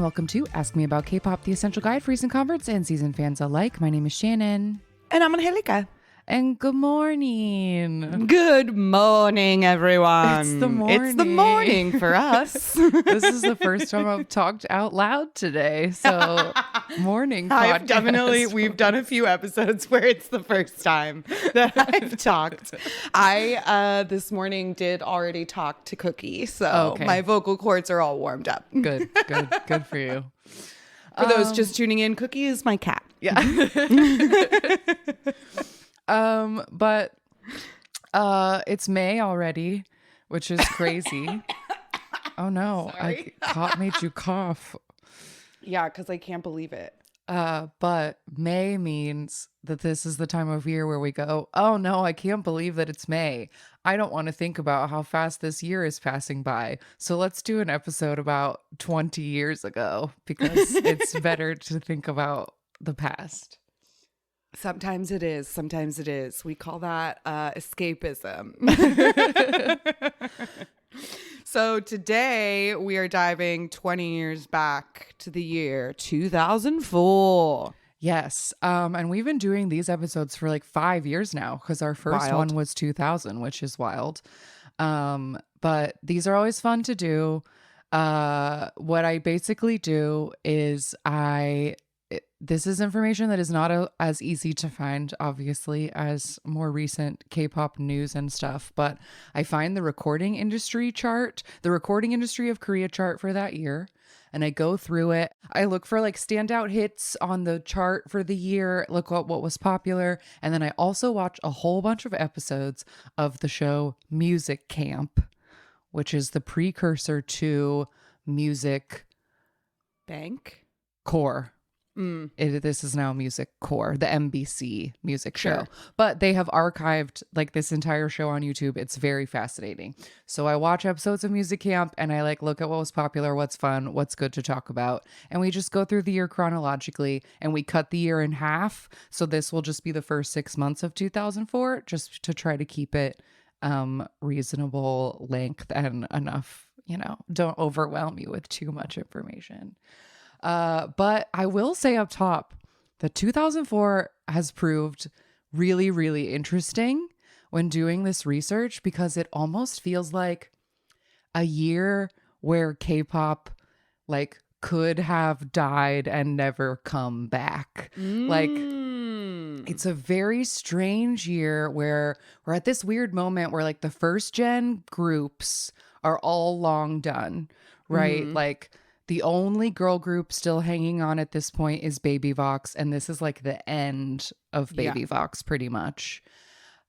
welcome to Ask Me About K-Pop, the essential guide for recent converts and seasoned fans alike. My name is Shannon. And I'm Angelica. And good morning. Good morning, everyone. It's the morning. It's the morning for us. This is the first time I've talked out loud today. So, morning podcast. We've done a few episodes where it's the first time that I've talked. I, this morning, did already talk to Cookie. So my vocal cords are all warmed up. Good for you. For those just tuning in, Cookie is my cat. Yeah. But it's May already, which is crazy. Oh no, Sorry. made you cough. Yeah, because I can't believe it. But May means that this is the time of year where we go, oh no, I can't believe that it's May. I don't want to think about how fast this year is passing by. So let's do an episode about 20 years ago because it's better to think about the past. Sometimes it is. Sometimes it is. We call that escapism. So today we are diving 20 years back to the year 2004. Yes. And we've been doing these episodes for like 5 years now because our first one was 2000, which is wild. But these are always fun to do. What I basically do is this is information that is not as easy to find, obviously, as more recent K-pop news and stuff. But I find the recording industry chart, the recording industry of Korea chart for that year, and I go through it. I look for like standout hits on the chart for the year, look at what was popular, and then I also watch a whole bunch of episodes of the show Music Camp, which is the precursor to Music Bank Core. This is now Music Core, the MBC music show. But they have archived like this entire show on YouTube. It's very fascinating. So I watch episodes of Music Camp and I like look at what was popular, what's fun, what's good to talk about. And we just go through the year chronologically and we cut the year in half. So this will just be the first 6 months of 2004 just to try to keep it reasonable length and enough, don't overwhelm you with too much information. But I will say up top that 2004 has proved really, really interesting when doing this research because it almost feels like a year where K-pop like could have died and never come back. Like it's a very strange year where we're at this weird moment where like the first gen groups are all long done, right? Like the only girl group still hanging on at this point is Baby Vox, and this is like the end of Baby Vox pretty much.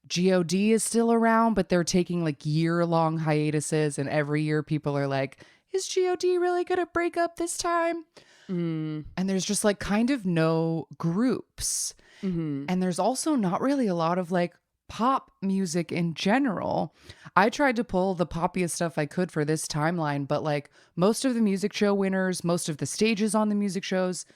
G.O.D. is still around, but they're taking like year-long hiatuses, and every year people are like, is G.O.D. really gonna break up this time? And there's just like kind of no groups. And there's also not really a lot of like pop music in general. I tried to pull the poppiest stuff I could for this timeline, but like most of the music show winners, most of the stages on the music shows,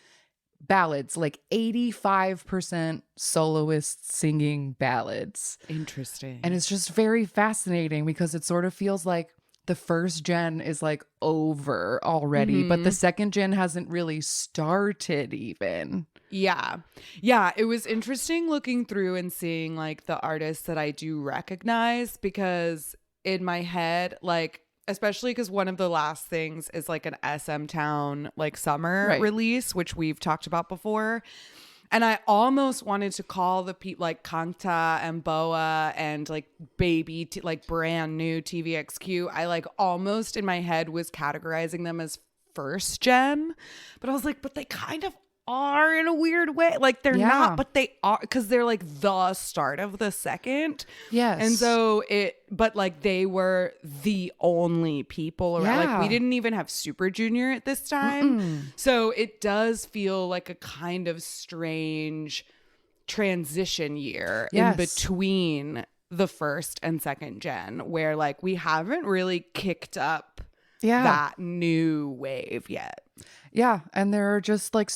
ballads, like 85% soloists singing ballads. Interesting. And it's just very fascinating because it sort of feels like the first gen is like over already, but the second gen hasn't really started even. Yeah. It was interesting looking through and seeing like the artists that I do recognize because in my head, like, especially because one of the last things is like an SM Town like summer release, which we've talked about before. And I almost wanted to call the people like Kangta and Boa and like Baby, like brand new TVXQ. I like almost in my head was categorizing them as first gen, but I was like, but they kind of are in a weird way. Like they're not, but they are because they're like the start of the second. Yes. And so but like they were the only people around. Like we didn't even have Super Junior at this time. So it does feel like a kind of strange transition year in between the first and second gen where like we haven't really kicked up Yeah. that new wave yet. Yeah, and there are just like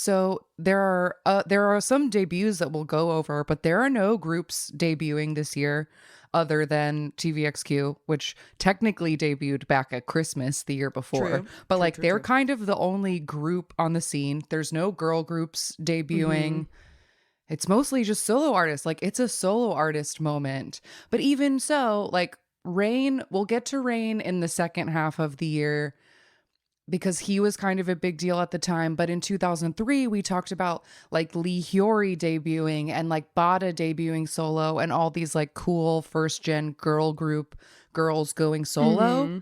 there are some debuts that we'll go over, but there are no groups debuting this year other than TVXQ, which technically debuted back at Christmas the year before. True. But True, like true, they're true. kind of the only group on the scene. There's no girl groups Mm-hmm. debuting. It's mostly just solo artists. Like it's a solo artist moment. But even so, like Rain, we'll get to Rain in the second half of the year because he was kind of a big deal at the time. But in 2003, we talked about like Lee Hyori debuting and like Bada debuting solo and all these like cool first gen girl group girls going solo. Mm-hmm.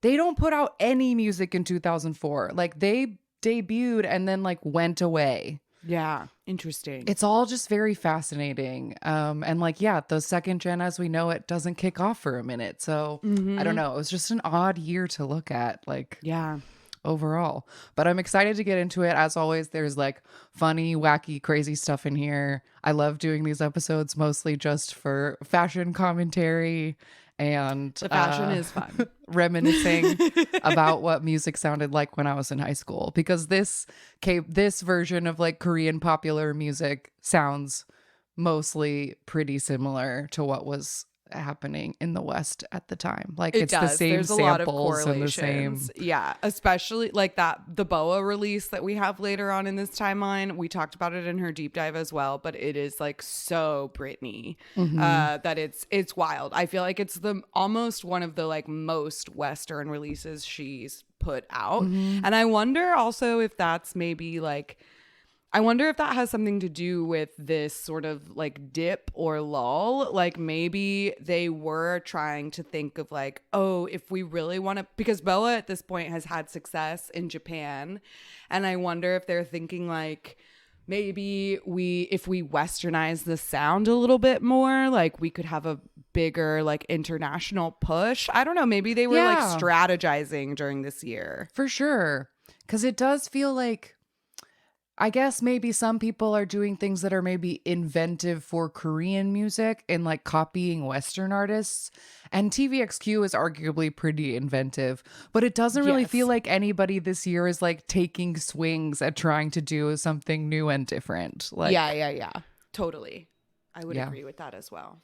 They don't put out any music in 2004. Like they debuted and then like went away. Yeah. Interesting. It's all just very fascinating. And like, yeah, the second gen as we know it doesn't kick off for a minute. So I don't Mm-hmm. know. It was just an odd year to look at. Like, Yeah. overall. But I'm excited to get into it. As always, there's like funny, wacky, crazy stuff in here. I love doing these episodes mostly just for fashion commentary and The fashion is fun. reminiscing about what music sounded like when I was in high school. Because this version of like Korean popular music sounds mostly pretty similar to what was happening in the West at the time. Like It it's the does. same There's a lot of samples and the correlations. same. Yeah, especially like the BoA release that we have later on in this timeline. We talked about it in her deep dive as well, but it is like so Britney that it's wild. I feel like it's the almost one of the like most Western releases she's put out, and I wonder also if that's maybe like. I wonder if that has something to do with this sort of like dip or lull. Like maybe they were trying to think of like, oh, if we really want to, because BoA at this point has had success in Japan. And I wonder if they're thinking like, maybe if we westernize the sound a little bit more, like we could have a bigger like international push. I don't know. Maybe they were like Yeah. strategizing during this year. For sure. Because it does feel like, I guess maybe some people are doing things that are maybe inventive for Korean music and like copying Western artists. And TVXQ is arguably pretty inventive, but it doesn't really Yes. feel like anybody this year is like taking swings at trying to do something new and different. Like, Yeah. Totally. I would Yeah. agree with that as well.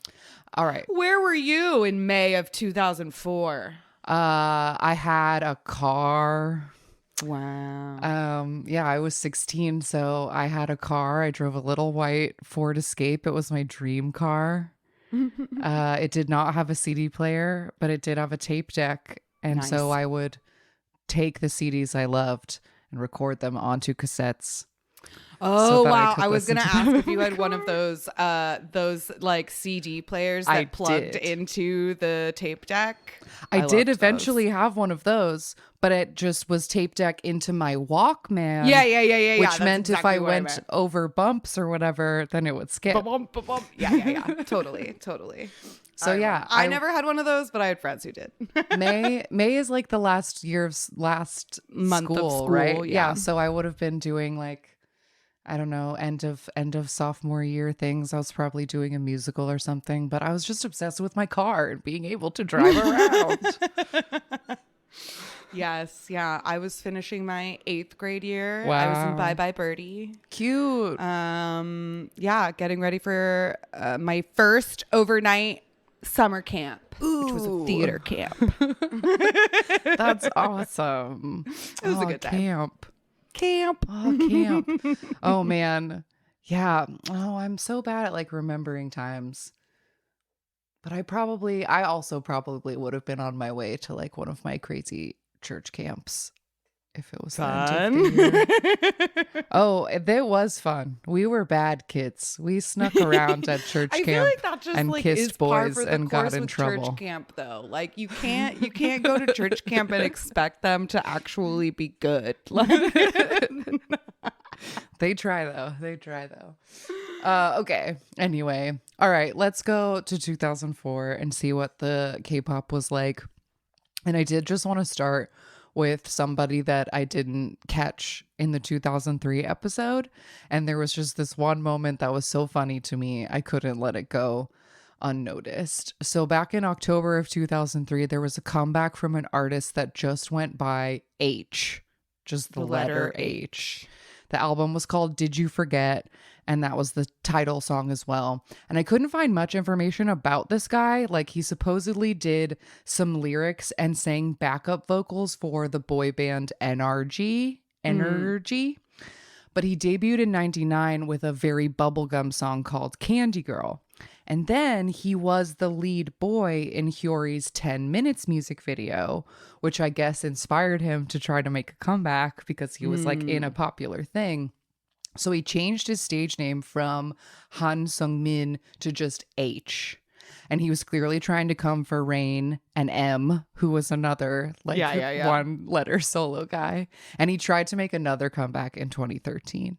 all right. Where were you in May of 2004? I had a car. Wow. Yeah, I was 16, so I had a car. I drove a little white Ford Escape. It was my dream car. It did not have a CD player, but it did have a tape deck. And so Nice. I would take the CDs I loved and record them onto cassettes. Oh that I wow! could I was listen gonna to ask them if you in had my one of those like CD players that I plugged did. into the tape deck. I loved did those. eventually have one of those, but it just was tape deck into my Walkman. Yeah. Which That's meant exactly if I what went meant. over bumps or whatever, then it would skip. Ba-bum, ba-bum. Yeah. Totally. So yeah, I never had one of those, but I had friends who did. May is like the last year of last Month of school, right? yeah. So I would have been doing like, I don't know, end of sophomore year things. I was probably doing a musical or something, but I was just obsessed with my car and being able to drive around. Yes, yeah. I was finishing my 8th grade year. I was in Wow. Bye Bye Birdie. Cute. Yeah, getting ready for my first overnight summer camp, which was a Ooh. theater camp. That's awesome. It was a good time. Camp. Oh, camp. Oh man. Yeah. Oh, I'm so bad at like remembering times. But I also probably would have been on my way to like one of my crazy church camps if it was the end of the year. Oh, it was fun. We were bad kids. We snuck around at church I camp feel like that just and like kissed is par boys for the and got course in with trouble. church camp though. Like you can't go to church camp and expect them to actually be good. Like They try though. Okay. Anyway, all right. Let's go to 2004 and see what the K-pop was like. And I did just want to start with somebody that I didn't catch in the 2003 episode, and there was just this one moment that was so funny to me I couldn't let it go. unnoticed. So back in October of 2003, there was a comeback from an artist that just went by H, just the letter H. The album was called Did You Forget? And that was the title song as well. And I couldn't find much information about this guy. Like, he supposedly did some lyrics and sang backup vocals for the boy band Energy. But he debuted in 99 with a very bubblegum song called Candy Girl. And then he was the lead boy in Hyori's 10 Minutes music video, which I guess inspired him to try to make a comeback because he was like in a popular thing. So he changed his stage name from Han Sung-min to just H. And he was clearly trying to come for Rain and M, who was another one letter solo guy. And he tried to make another comeback in 2013.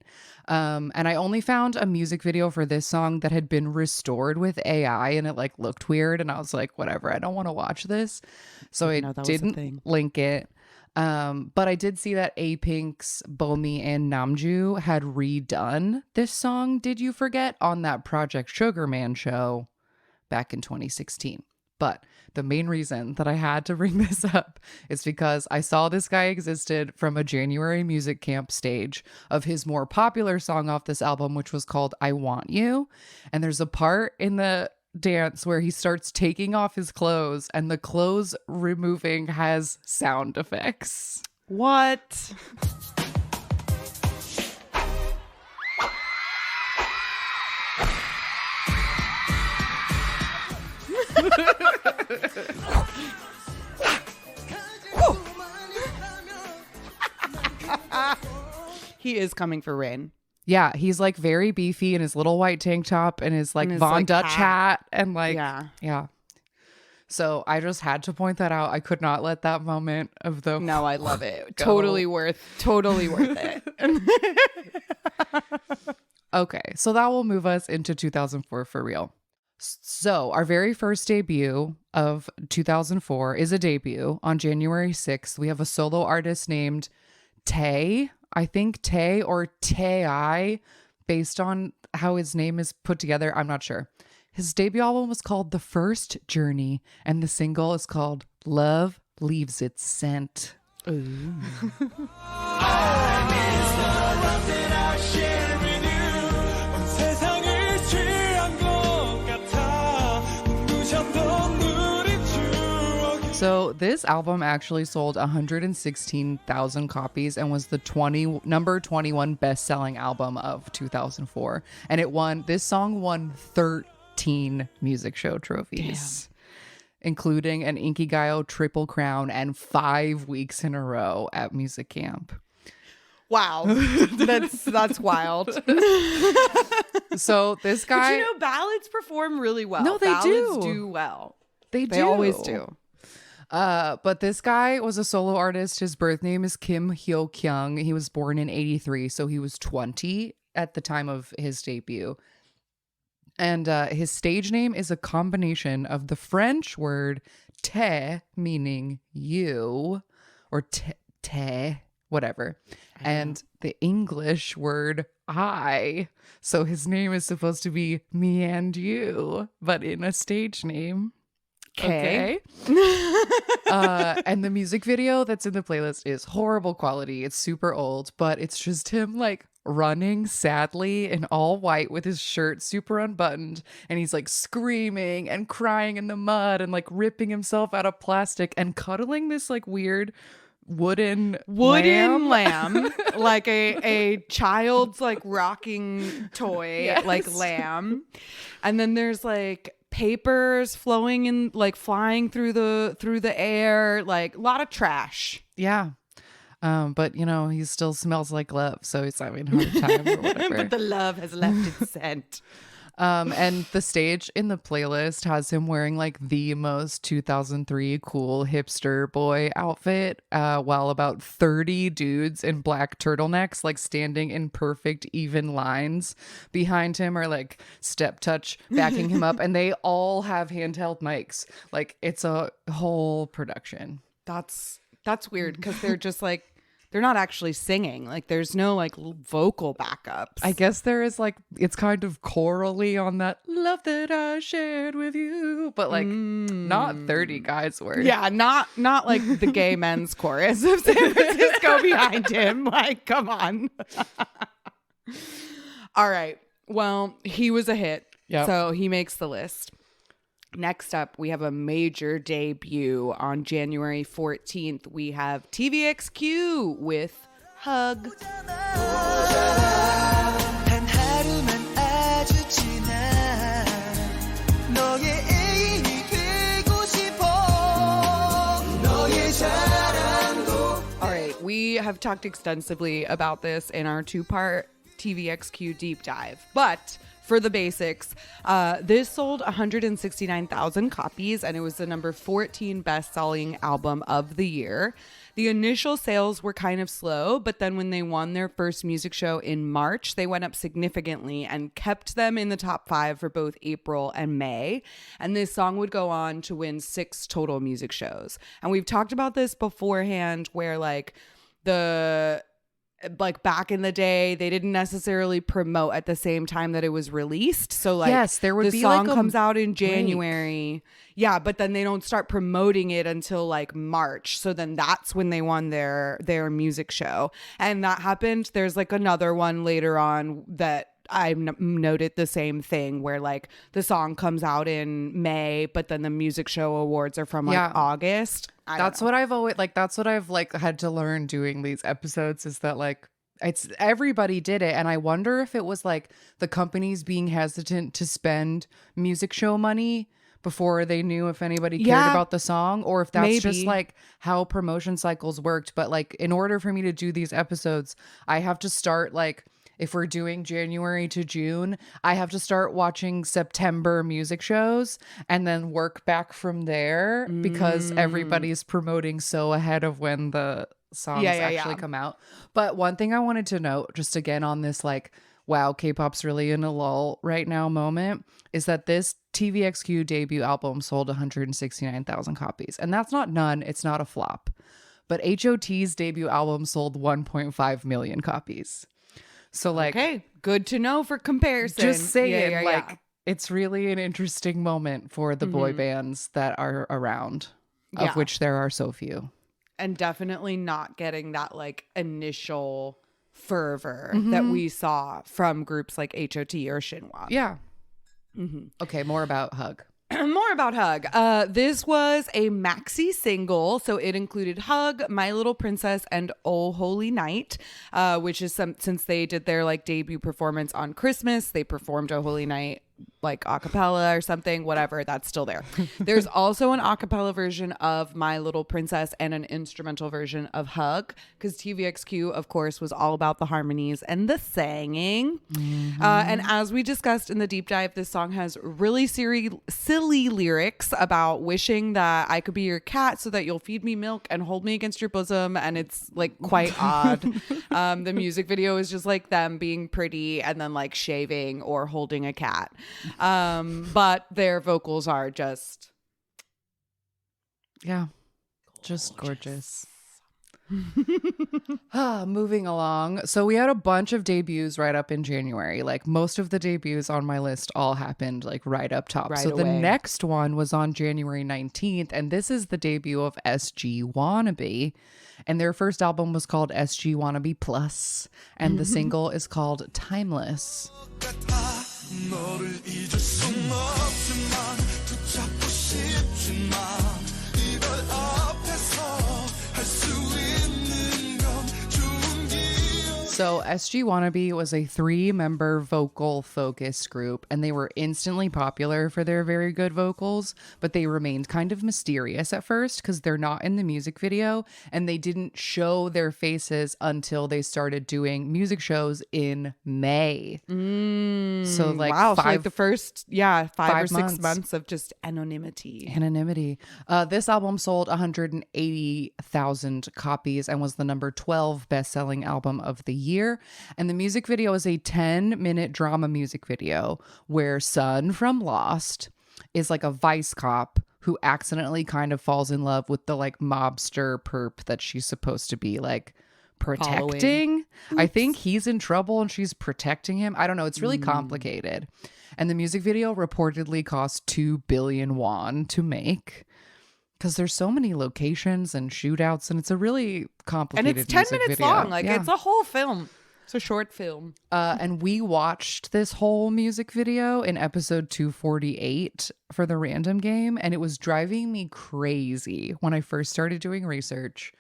And I only found a music video for this song that had been restored with AI, and it like looked weird. And I was like, whatever, I don't want to watch this. So I didn't link it. But I did see that A-Pink's Bomi and Namju had redone this song, Did You Forget, on that Project Sugar Man show back in 2016. But the main reason that I had to bring this up is because I saw this guy existed from a January music camp stage of his more popular song off this album, which was called I Want You. And there's a part in the dance where he starts taking off his clothes, and the clothes removing has sound effects. What? He is coming for Rain. Yeah, he's like very beefy in his little white tank top and his like Von Dutch hat and like yeah. So I just had to point that out. I could not let that moment of the No, I love it. Totally worth it. Okay, so that will move us into 2004 for real. So our very first debut of 2004 is a debut on January 6th. We have a solo artist named Tae. I think Tae or Tae, based on how his name is put together. I'm not sure. His debut album was called The First Journey, and the single is called Love Leaves Its Scent. Ooh. So this album actually sold 116,000 copies and was the number 21 best-selling album of 2004. And this song won 13 music show trophies, including an Inkigayo Triple Crown and 5 weeks in a row at Music Camp. Wow. That's wild. So this guy... But you know, ballads perform really well. No, they ballads do well. They always do. But this guy was a solo artist. His birth name is Kim Hyo Kyung. He was born in 1983, so he was 20 at the time of his debut. And his stage name is a combination of the French word te, meaning you, or te, whatever, and the English word I. So his name is supposed to be me and you, but in a stage name. Okay. And the music video that's in the playlist is horrible quality. It's super old, but it's just him like running sadly in all white with his shirt super unbuttoned, and he's like screaming and crying in the mud and like ripping himself out of plastic and cuddling this like weird wooden lamb like a child's like rocking toy. Yes. Like lamb. And then there's like papers flowing in, like flying through the air, like a lot of trash. Yeah. But you know, he still smells like love, so he's having a hard time or whatever. But the love has left its scent. And the stage in the playlist has him wearing like the most 2003 cool hipster boy outfit, while about 30 dudes in black turtlenecks, like standing in perfect even lines behind him, are like step touch backing him up, and they all have handheld mics. Like it's a whole production. That's weird because they're just like they're not actually singing. Like there's no like vocal backups. I guess there is like, it's kind of chorally on that love that I shared with you, but like not 30 guys worth. Yeah, not like the gay men's chorus of San Francisco behind him. Like, come on. All right. Well, he was a hit. Yep. So he makes the list. Next up, we have a major debut on January 14th. We have TVXQ with Hug. All right, we have talked extensively about this in our 2-part TVXQ deep dive, but for the basics, this sold 169,000 copies, and it was the number 14 best-selling album of the year. The initial sales were kind of slow, but then when they won their first music show in March, they went up significantly and kept them in the top 5 for both April and May. And this song would go on to win 6 total music shows. And we've talked about this beforehand, where like back in the day, they didn't necessarily promote at the same time that it was released. So like, yes, there would the be song like comes out in January. Yeah, but then they don't start promoting it until like March. So then that's when they won their music show. And that happened. There's like another one later on that I noted the same thing, where like the song comes out in May, but then the music show awards are from like August. That's what I've always like. That's what I've like had to learn doing these episodes, is that like it's everybody did it. And I wonder if it was like the companies being hesitant to spend music show money before they knew if anybody cared about the song, or if that's just like how promotion cycles worked. But like, in order for me to do these episodes, I have to start like, if we're doing January to June, I have to start watching September music shows and then work back from there, because everybody's promoting so ahead of when the songs actually come out. But one thing I wanted to note, just again on this like, wow, K-pop's really in a lull right now moment, is that this TVXQ debut album sold 169,000 copies. And that's not none, it's not a flop. But HOT's debut album sold 1.5 million copies. So like, okay, good to know for comparison. Just saying, it's really an interesting moment for the boy bands that are around, of which there are so few. And definitely not getting that like initial fervor that we saw from groups like HOT or Shinhwa. Yeah. Okay, more about Hug. More about Hug. This was a maxi single, so it included Hug, My Little Princess, and Oh Holy Night, which is since they did their like debut performance on Christmas, they performed Oh Holy Night like a cappella or something, whatever, that's still there. There's also an a cappella version of My Little Princess and an instrumental version of Hug, because TVXQ, of course, was all about the harmonies and the singing. And as we discussed in the deep dive, this song has really silly lyrics about wishing that I could be your cat so that you'll feed me milk and hold me against your bosom. And it's like quite odd. The music video is just like them being pretty and then like shaving or holding a cat. But their vocals are just just gorgeous. Moving along, so we had a bunch of debuts right up in January. Like most of the debuts on my list all happened like right up top. So the next one was on January 19th, and this is the debut of SG Wannabe, and their first album was called SG Wannabe Plus, and the single is called Timeless. 너를 잊을 순 없지만 붙잡고 싶지만 이별 앞에서 할 수 있는 건 좋은 기억. So SG Wannabe was a 3-member vocal focused group, and they were instantly popular for their very good vocals, but they remained kind of mysterious at first because they're not in the music video, and they didn't show their faces until they started doing music shows in May. So like so like the first 5 or 6 months of just anonymity. This album sold 180,000 copies and was the number 12 best-selling album of the year. And the music video is a 10-minute drama music video where Sun from Lost is like a vice cop who accidentally kind of falls in love with the like mobster perp that she's supposed to be like protecting. I think he's in trouble and she's protecting him. I don't know. It's really complicated. And the music video reportedly cost 2 billion won to make because there's so many locations and shootouts, and it's a really complicated and it's 10 minutes video. long. Like it's a whole film. It's a short film. And we watched this whole music video in episode 248 for the random game, and it was driving me crazy when I first started doing research.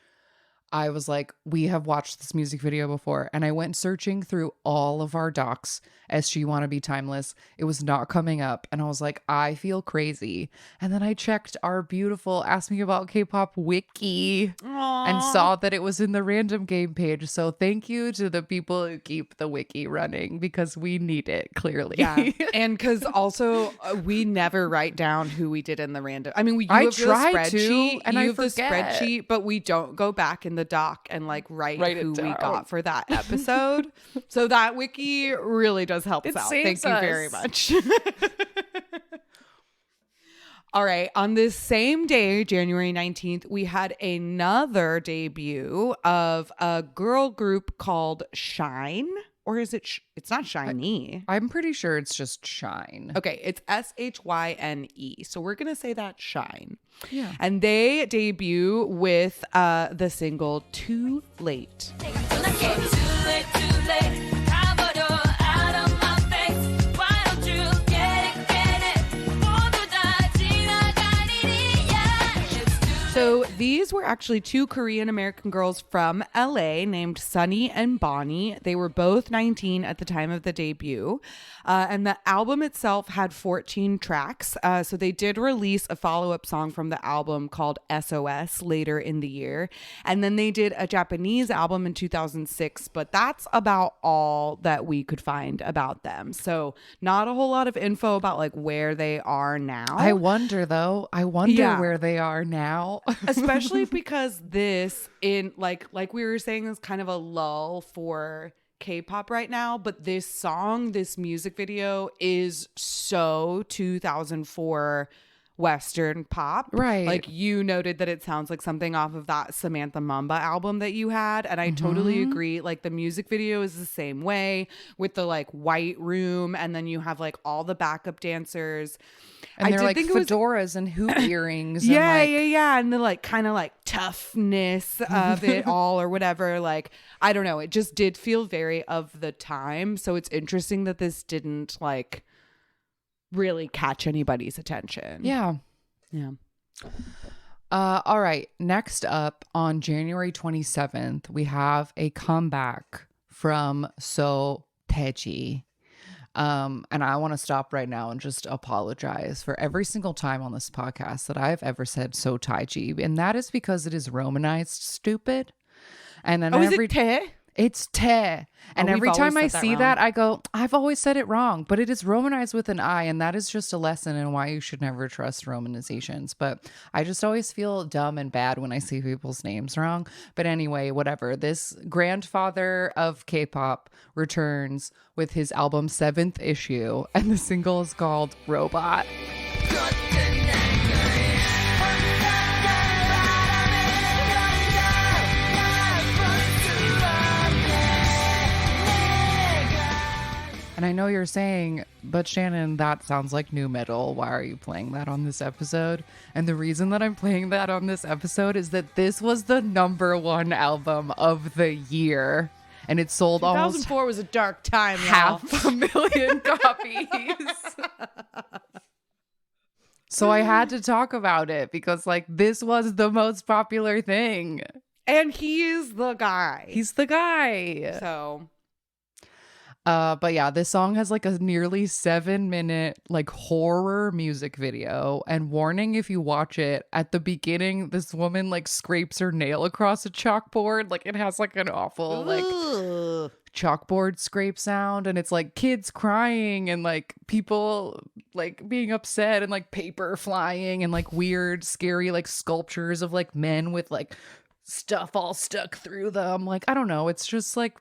I was like, we have watched this music video before. And I went searching through all of our docs, SG Wanna Be Timeless. It was not coming up. And I was like, I feel crazy. And then I checked our beautiful Ask Me About K-Pop wiki and saw that it was in the random game page. So thank you to the people who keep the wiki running because we need it, clearly. Yeah. And because also we never write down who we did in the random. I mean, you I have the try spreadsheet, to, and you I have the forget. spreadsheet, but we don't go back in the doc and like write who we down. got for that episode. So that wiki really does help us out. Thank saves you us. very much. All right. On this same day, January 19th, we had another debut of a girl group called Shine. Or is it? It's not Shiny. I'm pretty sure it's just Shine. Okay, it's SHYNE. So we're going to say that Shine. Yeah. And they debut with the single Too Late. So these were actually two Korean American girls from LA named Sunny and Bonnie. They were both 19 at the time of the debut. And the album itself had 14 tracks. So they did release a follow-up song from the album called SOS later in the year. And then they did a Japanese album in 2006, but that's about all that we could find about them. So not a whole lot of info about like where they are now. I wonder though. I wonder where they are now. Especially because this in like we were saying is kind of a lull for K-pop right now, but this song, this music video is so 2004 Western pop. Right. Like you noted that it sounds like something off of that Samantha Mamba album that you had. And I totally agree. Like the music video is the same way with the like white room. And then you have like all the backup dancers. And they're like fedoras and hoop earrings. Yeah, and yeah. And the like kind of like toughness of it all or whatever. Like, I don't know. It just did feel very of the time. So it's interesting that this didn't like really catch anybody's attention. Yeah. Yeah. All right. Next up on January 27th, we have a comeback from So Taiji. And I want to stop right now and just apologize for every single time on this podcast that I've ever said So Taiji. And that is because it is Romanized stupid. And then is it te? It's te. And we've every time I always said that see wrong. that, I go, I've always said it wrong, but it is Romanized with an I. And that is just a lesson in why you should never trust Romanizations. But I just always feel dumb and bad when I see people's names wrong. But anyway, whatever. This grandfather of K-pop returns with his album 7th issue. And the single is called Robot. And I know you're saying, but Shannon, that sounds like new metal. Why are you playing that on this episode? And the reason that I'm playing that on this episode is that this was the #1 album of the year. And it sold almost 2004 was a dark time, y'all. 500,000 copies. So I had to talk about it because like this was the most popular thing. And he's the guy. He's the guy. So... But yeah, this song has like a nearly 7-minute like horror music video. And warning, if you watch it, at the beginning, this woman like scrapes her nail across a chalkboard. Like it has like an awful like chalkboard scrape sound. And it's like kids crying and like people like being upset and like paper flying and like weird, scary like sculptures of like men with like stuff all stuck through them. Like, I don't know. It's just like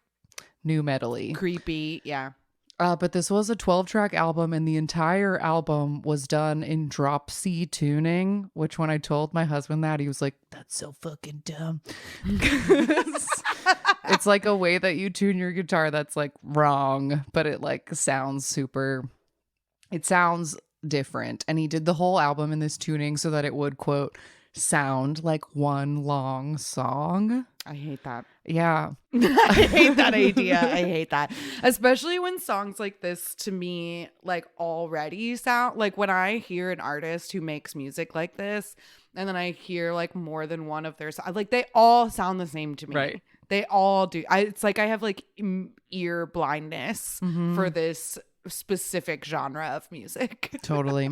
new metal-y. creepy. Yeah. But this was a 12-track album, and the entire album was done in drop C tuning, which when I told my husband that, he was like, that's so fucking dumb. It's like a way that you tune your guitar that's like wrong, but it like sounds it sounds different. And he did the whole album in this tuning so that it would, quote, sound like one long song. I hate that. Yeah. I hate that idea. I hate that. Especially when songs like this to me like already sound like when I hear an artist who makes music like this and then I hear like more than one of their songs, like they all sound the same to me. Right. They all do. It's like I have like ear blindness for this specific genre of music. Totally.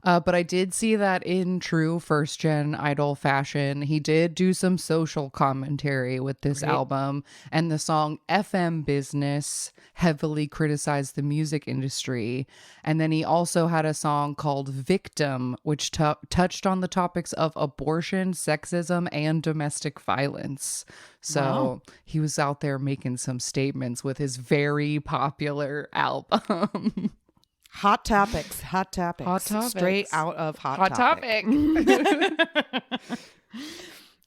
But I did see that in true first gen Idol fashion, he did do some social commentary with this album, and the song FM Business heavily criticized the music industry. And then he also had a song called Victim, which touched on the topics of abortion, sexism, and domestic violence. So he was out there making some statements with his very popular album. Hot topics. Hot topics. Straight out of Hot Topic.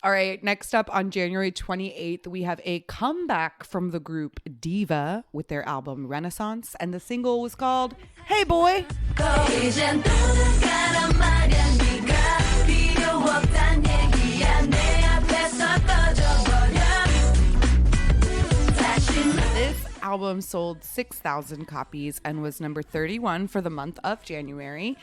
All right, next up on January 28th, we have a comeback from the group Diva with their album Renaissance, and the single was called Hey Boy. This album sold 6,000 copies and was number 31 for the month of January.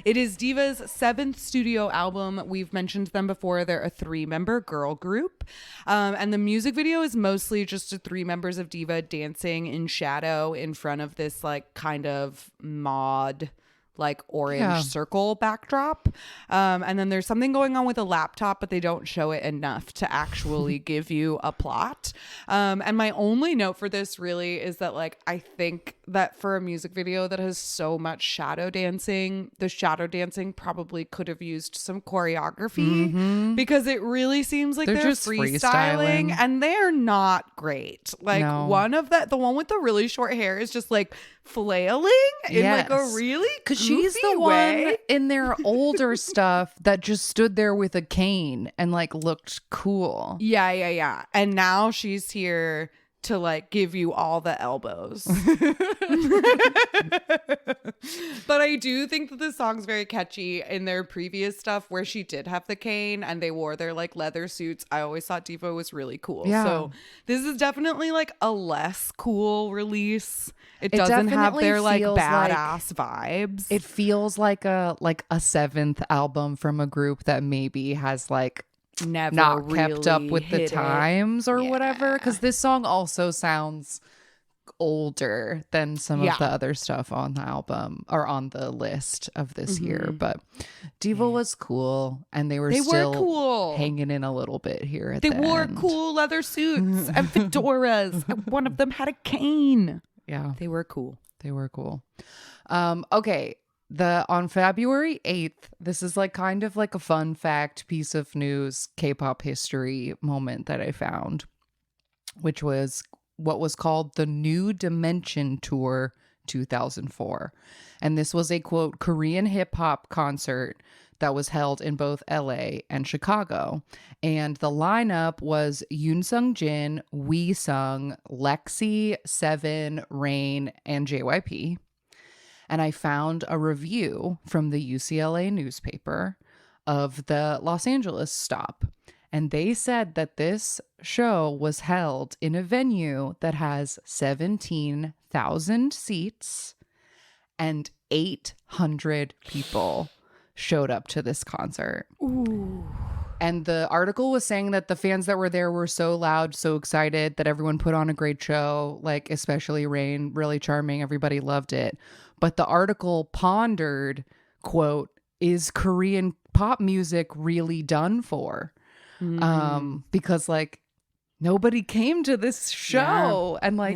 It is Diva's 7th studio album. We've mentioned them before. They're a 3-member girl group. And the music video is mostly just the 3 members of Diva dancing in shadow in front of this like kind of mod like orange circle backdrop. And then there's something going on with a laptop, but they don't show it enough to actually give you a plot. And my only note for this really is that like, I think that for a music video that has so much shadow dancing, the shadow dancing probably could have used some choreography because it really seems like they're just freestyling and they're not great. Like the one with the really short hair is just like flailing in like a really because she's the one in their older stuff that just stood there with a cane and like looked cool. Yeah. And now she's here to like give you all the elbows. But I do think that the song's very catchy. In their previous stuff where she did have the cane and they wore their like leather suits, I always thought Diva was really cool. Yeah. So this is definitely like a less cool release. It doesn't have their like badass vibes. It feels like a 7th album from a group that maybe has like never not really kept up with the times or Yeah. whatever, because this song also sounds older than some of the other stuff on the album or on the list of this year. But Diva was cool, and they were still cool. hanging in a little bit here at They the wore end. cool leather suits and fedoras, and one of them had a cane. Yeah, They were cool. they were cool. Okay. On February 8th, this is like kind of like a fun fact piece of news, K-pop history moment that I found, which was what was called the New Dimension Tour 2004. And this was a, quote, Korean hip hop concert that was held in both LA and Chicago. And the lineup was Yoon Sung Jin, Wee Sung, Lexi, Seven, Rain, and JYP. And I found a review from the UCLA newspaper of the Los Angeles stop. And they said that this show was held in a venue that has 17,000 seats and 800 people showed up to this concert. Ooh. And the article was saying that the fans that were there were so loud, so excited that everyone put on a great show, like especially Rain, really charming. Everybody loved it. But the article pondered, quote, is Korean pop music really done for? Because like nobody came to this show. And like,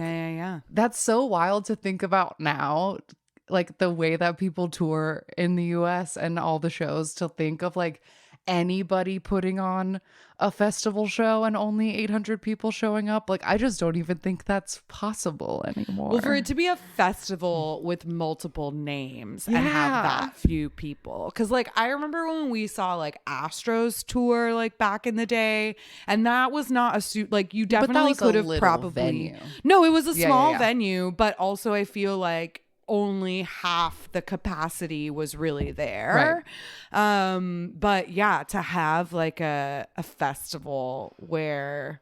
that's so wild to think about now. Like the way that people tour in the US and all the shows, to think of like anybody putting on a festival show and only 800 people showing up. Like, I just don't even think that's possible anymore. Well, for it to be a festival with multiple names and have that few people. Because, like, I remember when we saw, like, Astro's tour, like, back in the day, and that was not a suit. Like, you definitely could have probably. Venue. No, it was a small venue, but also I feel like only half the capacity was really there. Right. But yeah, to have like a festival where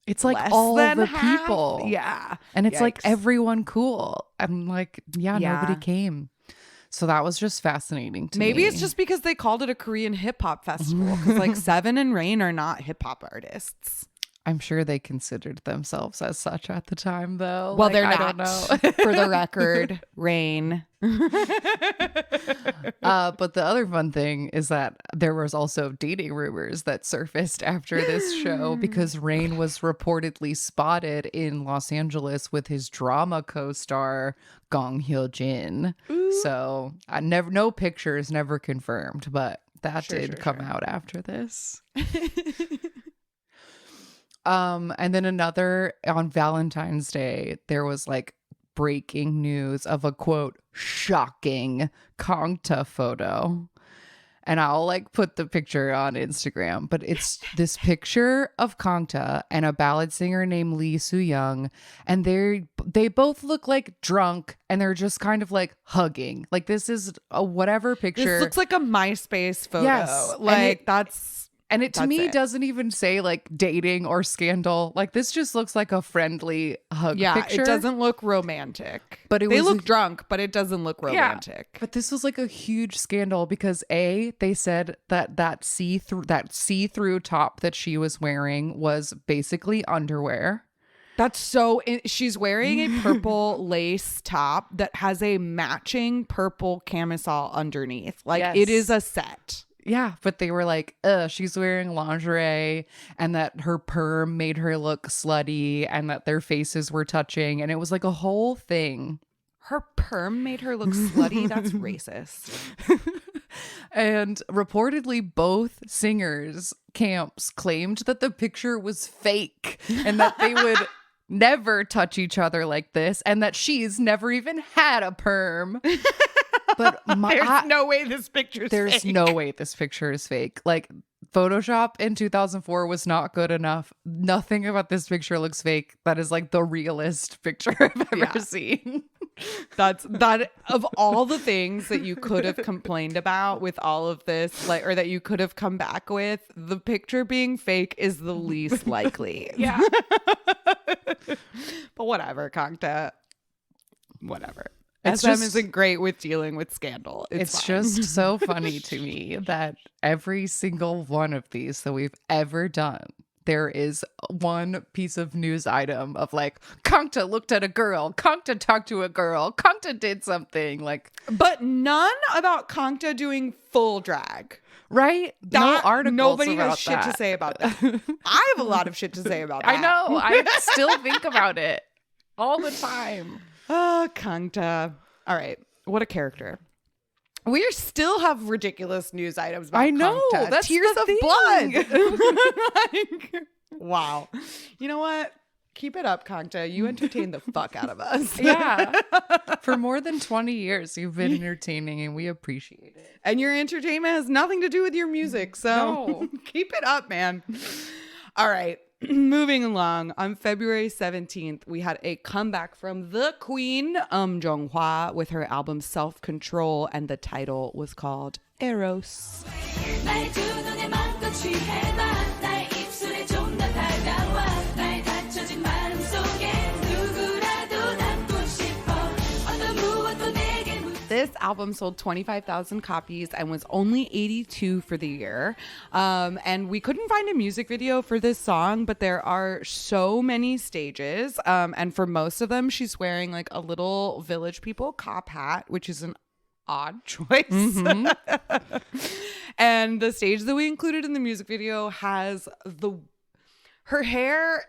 it's like all the people. Yeah. And it's like everyone cool. I'm like, nobody came. So that was just fascinating to me. Maybe it's just because they called it a Korean hip hop festival. Because like Seven and Rain are not hip hop artists. I'm sure they considered themselves as such at the time, though. Well, like, they're I not. Don't know. For the record, Rain. But the other fun thing is that there was also dating rumors that surfaced after this show because Rain was reportedly spotted in Los Angeles with his drama co-star Gong Hyo-jin. So no pictures, never confirmed, but that did come out after this. And then another on Valentine's Day, there was like breaking news of a quote, shocking Kangta photo. And I'll like put the picture on Instagram, but it's this picture of Kangta and a ballad singer named Lee Soo-young. And they both look like drunk and they're just kind of like hugging. Like this is a whatever picture. This looks like a MySpace photo. Yes. Like And it to me doesn't even say like dating or scandal. Like this just looks like a friendly hug picture. It doesn't look romantic. But they look drunk, but it doesn't look romantic. Yeah, but this was like a huge scandal because they said that see-through top that she was wearing was basically underwear. That's so she's wearing a purple lace top that has a matching purple camisole underneath. Like it is a set. Yeah, but they were like, she's wearing lingerie and that her perm made her look slutty and that their faces were touching. And it was like a whole thing. Her perm made her look slutty? That's racist. And reportedly both singers' camps claimed that the picture was fake and that they would never touch each other like this and that she's never even had a perm. But there's no way this picture is fake. There's no way this picture is fake. Like Photoshop in 2004 was not good enough. Nothing about this picture looks fake. That is like the realest picture I've ever seen. That of all the things that you could have complained about with all of this, like, or that you could have come back with, the picture being fake is the least likely. Yeah. But whatever, Kangta. Whatever. It's SM just, isn't great with dealing with scandal. It's just so funny to me that every single one of these that we've ever done, there is one piece of news item of like, Kangta looked at a girl, Kangta talked to a girl, Kangta did something like. But none about Kangta doing full drag. Right? No articles Nobody about has shit that. to say about that. I have a lot of shit to say about that. I know. I still think about it all the time. Oh, Kangta. All right. What a character. We still have ridiculous news items about Kangta. That's Tears the of thing. blood. Wow. You know what? Keep it up, Kangta. You entertain the fuck out of us. Yeah. For more than 20 years, you've been entertaining and we appreciate it. And your entertainment has nothing to do with your music. So keep it up, man. All right. Moving along, on February 17th, we had a comeback from the queen, Jong-hwa, with her album Self-Control, and the title was called Eros. This album sold 25,000 copies and was only 82 for the year. And we couldn't find a music video for this song, but there are so many stages. And for most of them, she's wearing like a little Village People cop hat, which is an odd choice. Mm-hmm. And the stage that we included in the music video has her hair.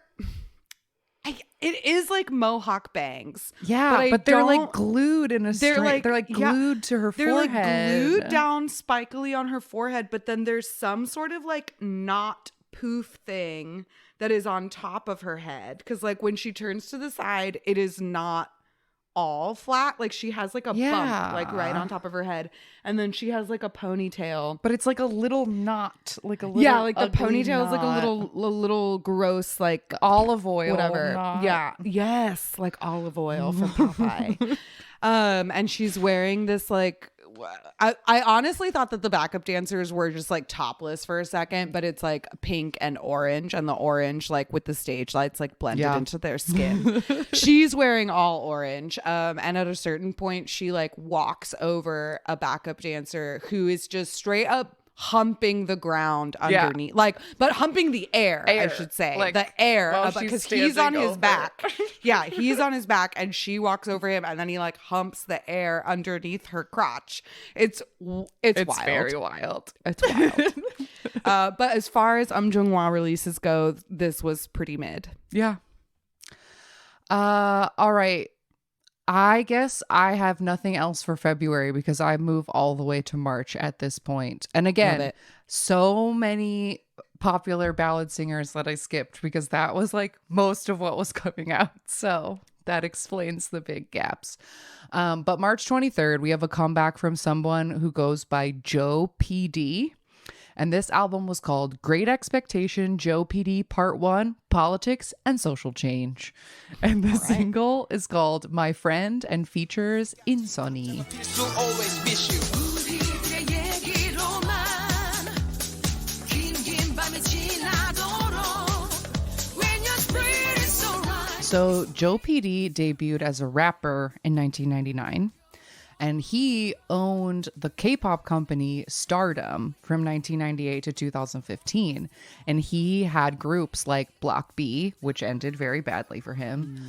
It is like mohawk bangs. Yeah, but they're like glued in a straight. They're like glued to her they're forehead. They're like glued down spikily on her forehead, but then there's some sort of like knot poof thing that is on top of her head. Because like when she turns to the side, it is not all flat. Like she has like a bump like right on top of her head, and then she has like a ponytail, but it's like a little knot, like a little like the ponytail is like a little gross like olive oil whatever knot. Yes, like olive oil from Popeye. And she's wearing this like I honestly thought that the backup dancers were just like topless for a second, but it's like pink and orange, and the orange like with the stage lights like blended into their skin. She's wearing all orange. And at a certain point she like walks over a backup dancer who is just straight up humping the ground underneath, like, but humping the air, I should say, like, the air, because he's on his back. Yeah, he's on his back, and she walks over him, and then he like humps the air underneath her crotch. It's wild. Very wild. It's wild. But as far as Jung-hwa releases go, this was pretty mid. Yeah. All right. I guess I have nothing else for February because I move all the way to March at this point. And again, so many popular ballad singers that I skipped because that was like most of what was coming out. So that explains the big gaps. But March 23rd, we have a comeback from someone who goes by Joe PD. And this album was called Great Expectation, Joe PD Part 1, Politics and Social Change. And the single is called My Friend and features Insoni. So Joe PD debuted as a rapper in 1999. And he owned the K-pop company Stardom from 1998 to 2015. And he had groups like Block B, which ended very badly for him,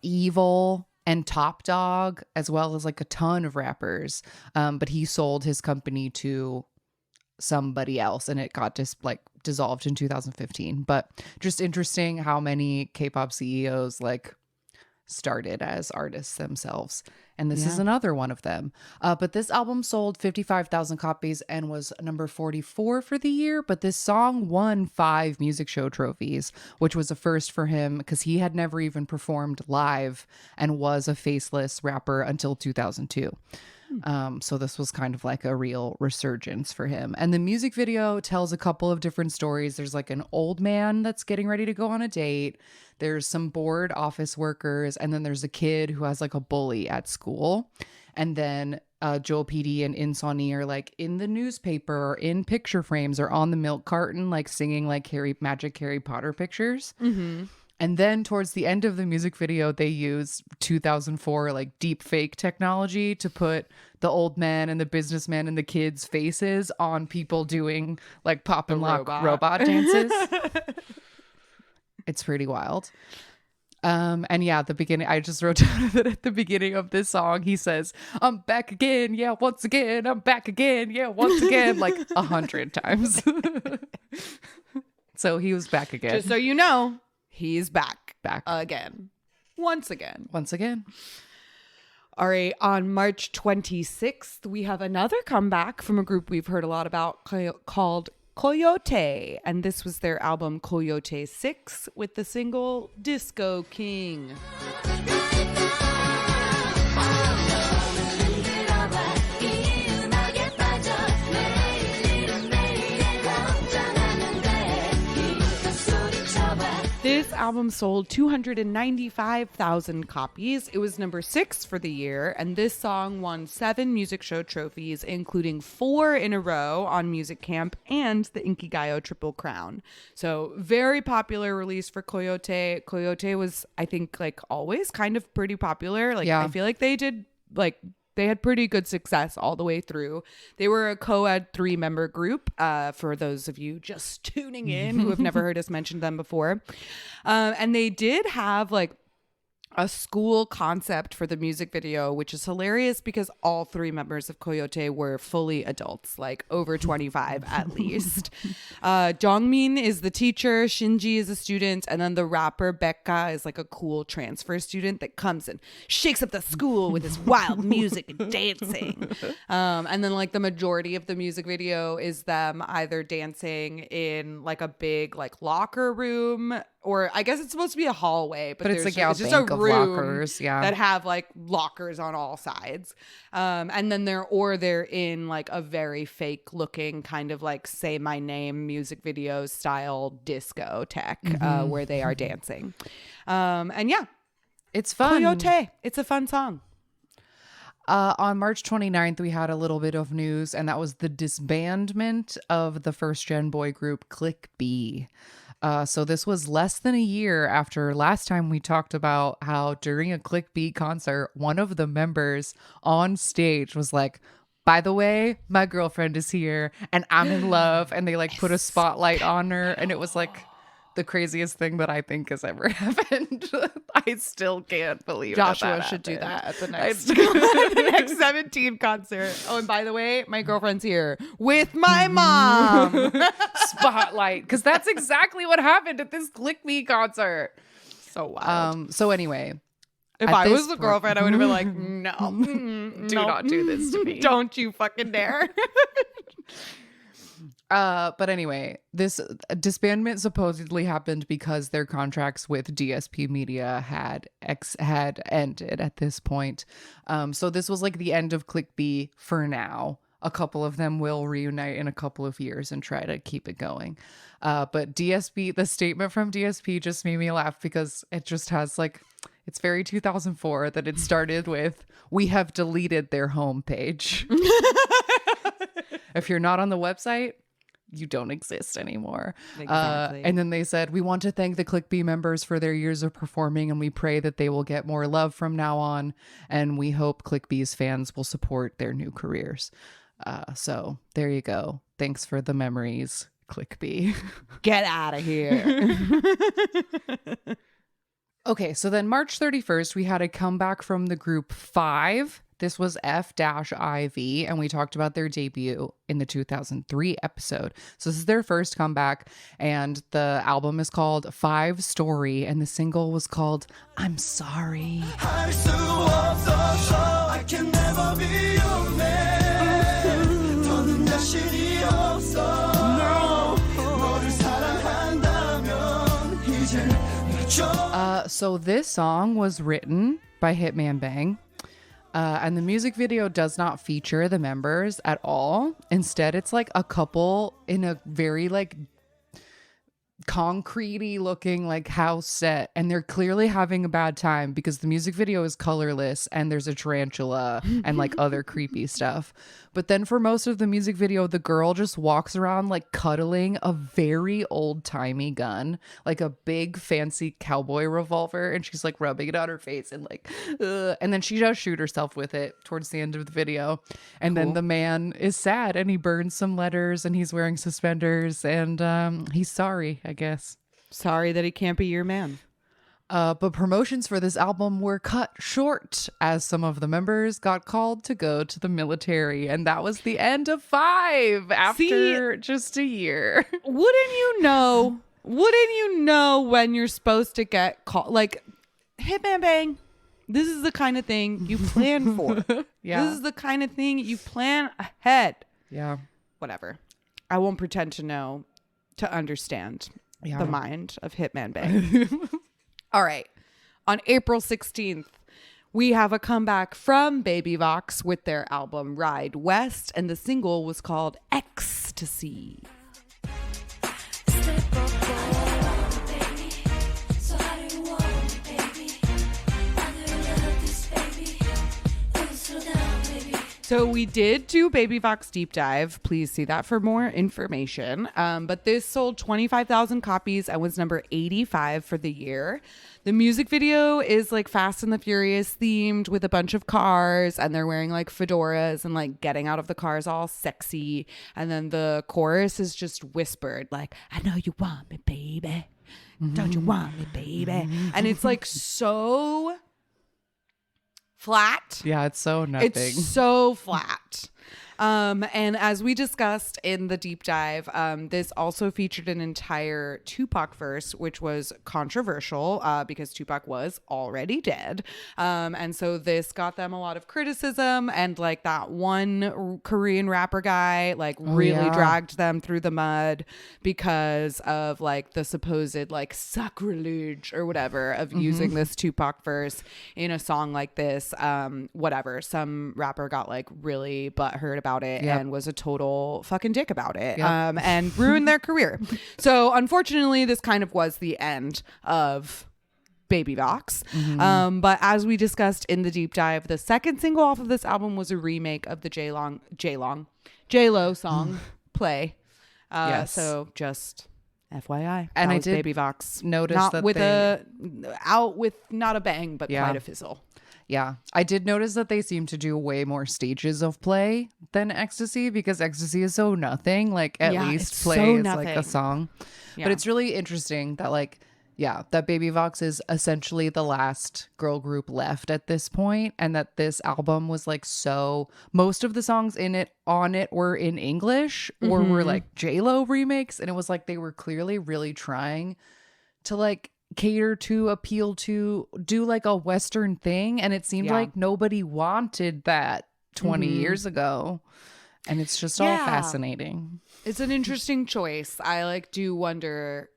Evil, and Top Dog, as well as like a ton of rappers. But he sold his company to somebody else, and it got dissolved in 2015. But just interesting how many K-pop CEOs like started as artists themselves. And this is another one of them. But this album sold 55,000 copies and was number 44 for the year. But this song won 5 music show trophies, which was a first for him because he had never even performed live and was a faceless rapper until 2002. So this was kind of like a real resurgence for him. And the music video tells a couple of different stories. There's like an old man that's getting ready to go on a date. There's some bored office workers. And then there's a kid who has like a bully at school. And then Joe PD and Insoni are like in the newspaper or in picture frames or on the milk carton, like singing like Magic Harry Potter pictures. Mm-hmm. And then towards the end of the music video, they use 2004 like deep fake technology to put the old man and the businessman and the kids' faces on people doing like pop and lock robot dances. It's pretty wild. And yeah, at the beginning, I just wrote down that at the beginning of this song, he says, "I'm back again. Yeah, once again. I'm back again. Yeah, once again," like 100 times. So he was back again. Just so you know. He's back again. Once again. All right. On March 26th, we have another comeback from a group we've heard a lot about called Coyote. And this was their album Coyote 6 with the single Disco King. This album sold 295,000 copies. It was number 6 for the year, and this song won 7 music show trophies, including 4 in a row on Music Camp and the Inkigayo Triple Crown. So very popular release for Coyote. Coyote was, I think, like always kind of pretty popular. Like I feel like they did like they had pretty good success all the way through. They were a co-ed 3-member group, for those of you just tuning in who have never heard us mention them before. And they did have like a school concept for the music video, which is hilarious because all three members of Coyote were fully adults, like over 25 at least. Jongmin is the teacher, Shinji is a student, and then the rapper Becca is like a cool transfer student that comes and shakes up the school with his wild music and dancing. And then like the majority of the music video is them either dancing in like a big like locker room, or I guess it's supposed to be a hallway, but it's like it's a just bank a of room lockers, yeah, that have like lockers on all sides. And then they're in like a very fake looking kind of like Say My Name music video style disco tech where they are dancing. And yeah, it's fun. Coyote. It's a fun song. On March 29th, we had a little bit of news, and that was the disbandment of the first gen boy group Click B. So this was less than a year after last time we talked about how during a Click B concert, one of the members on stage was like, by the way, my girlfriend is here and I'm in love. And they like put a spotlight on her. And it was like the craziest thing that I think has ever happened. I still can't believe Joshua that should do happened. that at the next, the next 17 concert. Oh, and by the way, my girlfriend's here with my mom. Spotlight, because that's exactly what happened at this Click Me concert. So wild. So anyway, if at I was this the point- girlfriend, I would have been like, no, do not do this to me. Don't you fucking dare. But anyway, this disbandment supposedly happened because their contracts with DSP Media had ended at this point. So this was like the end of Click B for now. A couple of them will reunite in a couple of years and try to keep it going. But DSP, the statement from DSP just made me laugh because it just has like, it's very 2004 that it started with, we have deleted their homepage. If you're not on the website, you don't exist anymore. Exactly. And then they said, we want to thank the Click B members for their years of performing, and we pray that they will get more love from now on. And we hope Click B's fans will support their new careers. So there you go. Thanks for the memories, Click B. Get out of here. Okay, so then March 31st, we had a comeback from the group 5. This was F-IV, and we talked about their debut in the 2003 episode. So this is their first comeback, and the album is called 5 Story, and the single was called I'm Sorry. I can never be your man. 너는 자신이 없어. No. 너를 사랑한다면 이제 So this song was written by Hitman Bang. And the music video does not feature the members at all. Instead, it's like a couple in a very like concrete-y looking like house set, and they're clearly having a bad time because the music video is colorless and there's a tarantula and like other creepy stuff. But then for most of the music video, the girl just walks around like cuddling a very old-timey gun, like a big fancy cowboy revolver, and she's like rubbing it on her face and like and then she does shoot herself with it towards the end of the video. And then the man is sad and he burns some letters and he's wearing suspenders and he's sorry, I guess. Sorry that he can't be your man. But promotions for this album were cut short as some of the members got called to go to the military. And that was the end of 5 after just a year. Wouldn't you know when you're supposed to get called? Like, Hitman Bang, this is the kind of thing you plan for. Yeah. This is the kind of thing you plan ahead. Yeah. Whatever. I won't pretend to know, to understand the mind of Hitman Bang. All right. On April 16th, we have a comeback from Baby Vox with their album Ride West, and the single was called Ecstasy. So we did do Baby Vox Deep Dive. Please see that for more information. But this sold 25,000 copies and was number 85 for the year. The music video is like Fast and the Furious themed with a bunch of cars, and they're wearing like fedoras and like getting out of the cars all sexy. And then the chorus is just whispered like, I know you want me, baby. Don't you want me, baby? And it's like so flat. Yeah, it's so nothing. It's so flat. And as we discussed in the deep dive, this also featured an entire Tupac verse, which was controversial because Tupac was already dead. And so this got them a lot of criticism, and like that one Korean rapper guy like really dragged them through the mud because of like the supposed like sacrilege or whatever of using this Tupac verse in a song like this. Whatever. Some rapper got like really butthurt about it and was a total fucking dick about it and ruined their career. So unfortunately, this kind of was the end of Baby Vox. But as we discussed in the deep dive, the second single off of this album was a remake of the J-Lo song Play. So just FYI, and I was did Baby Vox notice not that with they... out with not a bang, but quite a fizzle. Yeah, I did notice that they seem to do way more stages of Play than Ecstasy, because Ecstasy is so nothing. Like at least Play so is nothing. like a song. But it's really interesting that like, that Baby Vox is essentially the last girl group left at this point, and that this album was like most of the songs on it were in English or were like J-Lo remakes, and it was like they were clearly really trying to like cater to, appeal to, do like a Western thing, and it seemed like nobody wanted that 20 years ago, and it's just all fascinating. It's an interesting choice. I like do wonder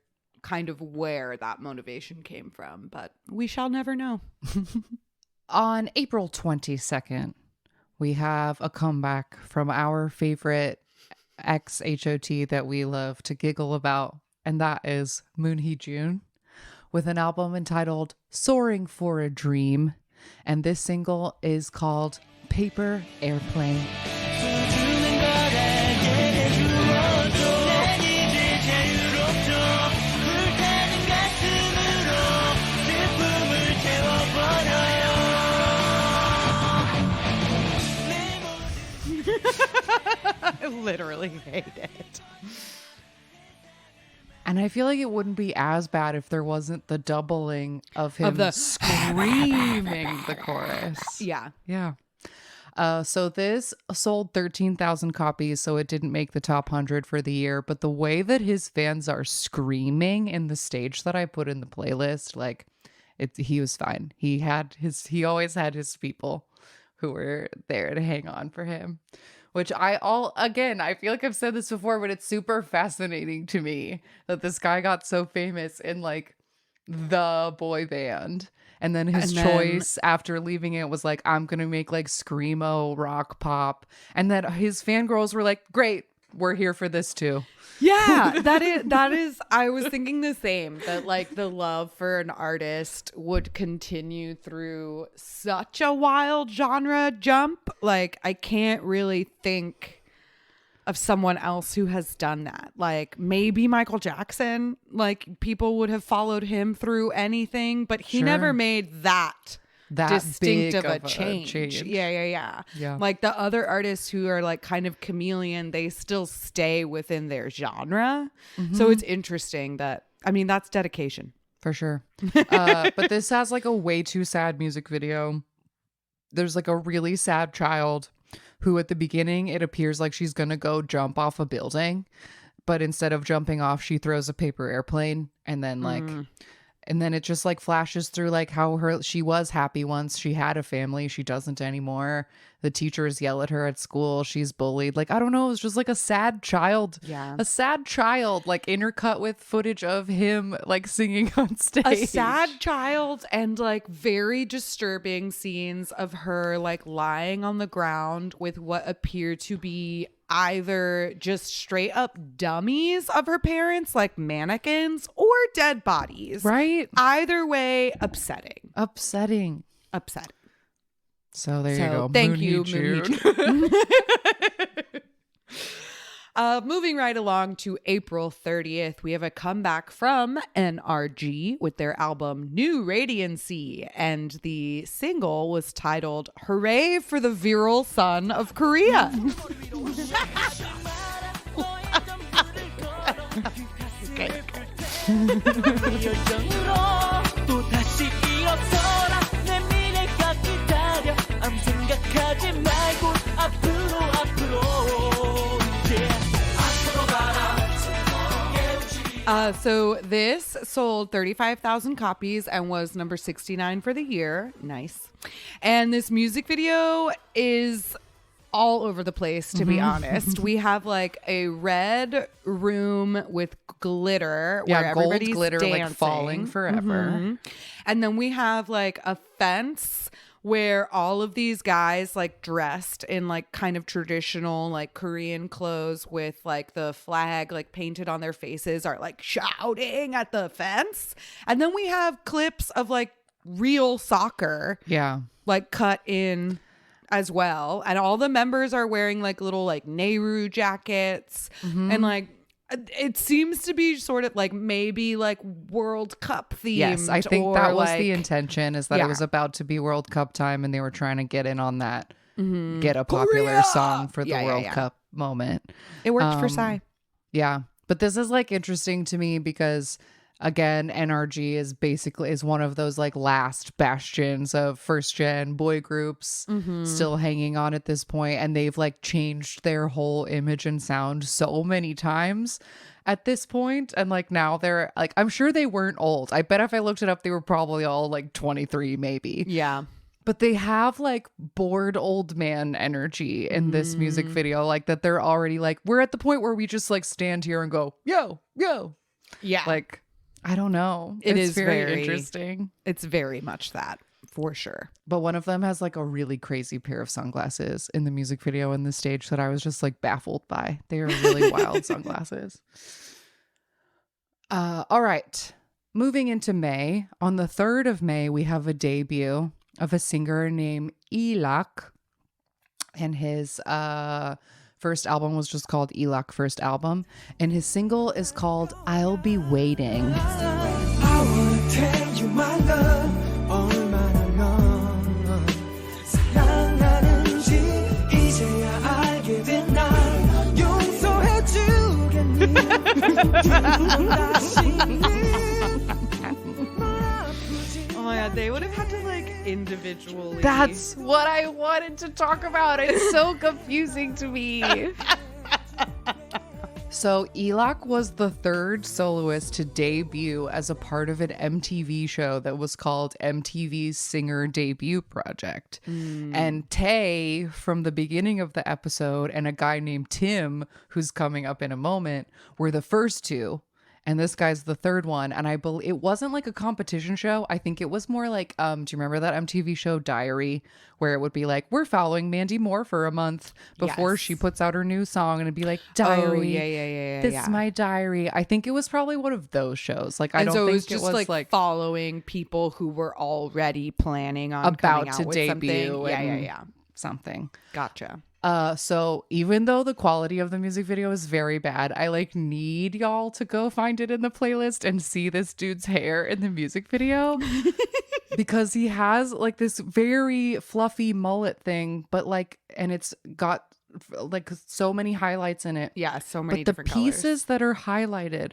kind of where that motivation came from, but we shall never know. On April 22nd, we have a comeback from our favorite ex-HOT that we love to giggle about, and that is Moonhee Jun, with an album entitled Soaring for a Dream. And this single is called Paper Airplane. I literally hate it. And I feel like it wouldn't be as bad if there wasn't the doubling of him screaming the chorus. Yeah. Yeah. So this sold 13,000 copies, so it didn't make the top 100 for the year. But the way that his fans are screaming in the stage that I put in the playlist, like, he was fine. He always had his people who were there to hang on for him. Which I feel like I've said this before, but it's super fascinating to me that this guy got so famous in like the boy band. And then his choice after leaving it was like, I'm going to make like screamo rock pop. And that his fangirls were like, great, we're here for this too. Yeah, that is I was thinking the same, that like the love for an artist would continue through such a wild genre jump. Like I can't really think of someone else who has done that. Like maybe Michael Jackson, like people would have followed him through anything, but he never made that distinct of a change. Yeah. Like the other artists who are like kind of chameleon, they still stay within their genre. So it's interesting that, I mean, that's dedication. For sure. But this has like a way too sad music video. There's like a really sad child who at the beginning, it appears like she's going to go jump off a building. But instead of jumping off, she throws a paper airplane, and then like... And then it just like flashes through like how she was happy once. She had a family. She doesn't anymore. The teachers yell at her at school. She's bullied. Like, I don't know. It was just like a sad child. Yeah. A sad child, like intercut with footage of him like singing on stage. A sad child, and like very disturbing scenes of her like lying on the ground with what appear to be either just straight up dummies of her parents, like mannequins, or dead bodies. Right? Either way, upsetting. So there you go. Thank you, Moonhee Jun. Moving right along to April 30th, we have a comeback from NRG with their album New Radiancy, and the single was titled Hooray for the Virile Son of Korea. Okay. 또 다시 일어서라 내 미래가 기다려 가지 말고 앞으로 앞으로 yeah. 앞으로 가라 So this sold 35,000 copies and was number 69 for the year. Nice. And this music video is all over the place, to be honest. We have like a red room with glitter where gold everybody's glitter dancing. like falling forever. And then we have like a fence where all of these guys like dressed in like kind of traditional like Korean clothes with like the flag like painted on their faces are like shouting at the fence. And then we have clips of like real soccer Yeah. like cut in as well. And all the members are wearing like little like Nehru jackets and like it seems to be sort of like maybe like World Cup themed. Yes, I think or that was like, the intention, is that Yeah. it was about to be World Cup time and they were trying to get in on that, get a popular Korea! song for the Yeah, yeah, World yeah. Cup moment. It worked for Psy. Yeah. But this is like interesting to me because again, NRG is one of those like last bastions of first gen boy groups still hanging on at this point, and they've like changed their whole image and sound so many times at this point. And like now they're like, I'm sure they weren't old. I bet if I looked it up, they were probably all like 23 maybe. Yeah. But they have like bored old man energy in this music video, like that they're already like, we're at the point where we just like stand here and go, yo, yo. Yeah. Like, I don't know. It It's is very very- interesting. It's very much that for sure. But one of them has like a really crazy pair of sunglasses in the music video and the stage that I was just like baffled by. They are really wild sunglasses. All right. Moving into May. On the 3rd of May, we have a debut of a singer named Ilak. And his first album was just called Ilak First Album. And his single is called I'll Be Waiting. I wanna tell you my love 얼마나 넌 사랑하는지 이제야 알게 된 날 용서해 주겠니 Oh my god, they would have had to like individually. That's what I wanted to talk about. It's so confusing to me. So Ilak was the third soloist to debut as a part of an MTV show that was called MTV's Singer Debut Project. And Tay, from the beginning of the episode, and a guy named Tim, who's coming up in a moment, were the first two. And this guy's the third one. And I believe it wasn't like a competition show. I think it was more like, do you remember that MTV show Diary, where it would be like, we're following Mandy Moore for a month before Yes. she puts out her new song, and it'd be like, Diary. Oh, yeah. This is my diary. I think it was probably one of those shows. Like, I And don't so think it was just like, like following people who were already planning on about coming out to with debut. something. and Yeah. Something. Gotcha. So even though the quality of the music video is very bad, I like need y'all to go find it in the playlist and see this dude's hair in the music video because he has like this very fluffy mullet thing, but like, and it's got like so many highlights in it. Yeah, so many But the different pieces colors. that are highlighted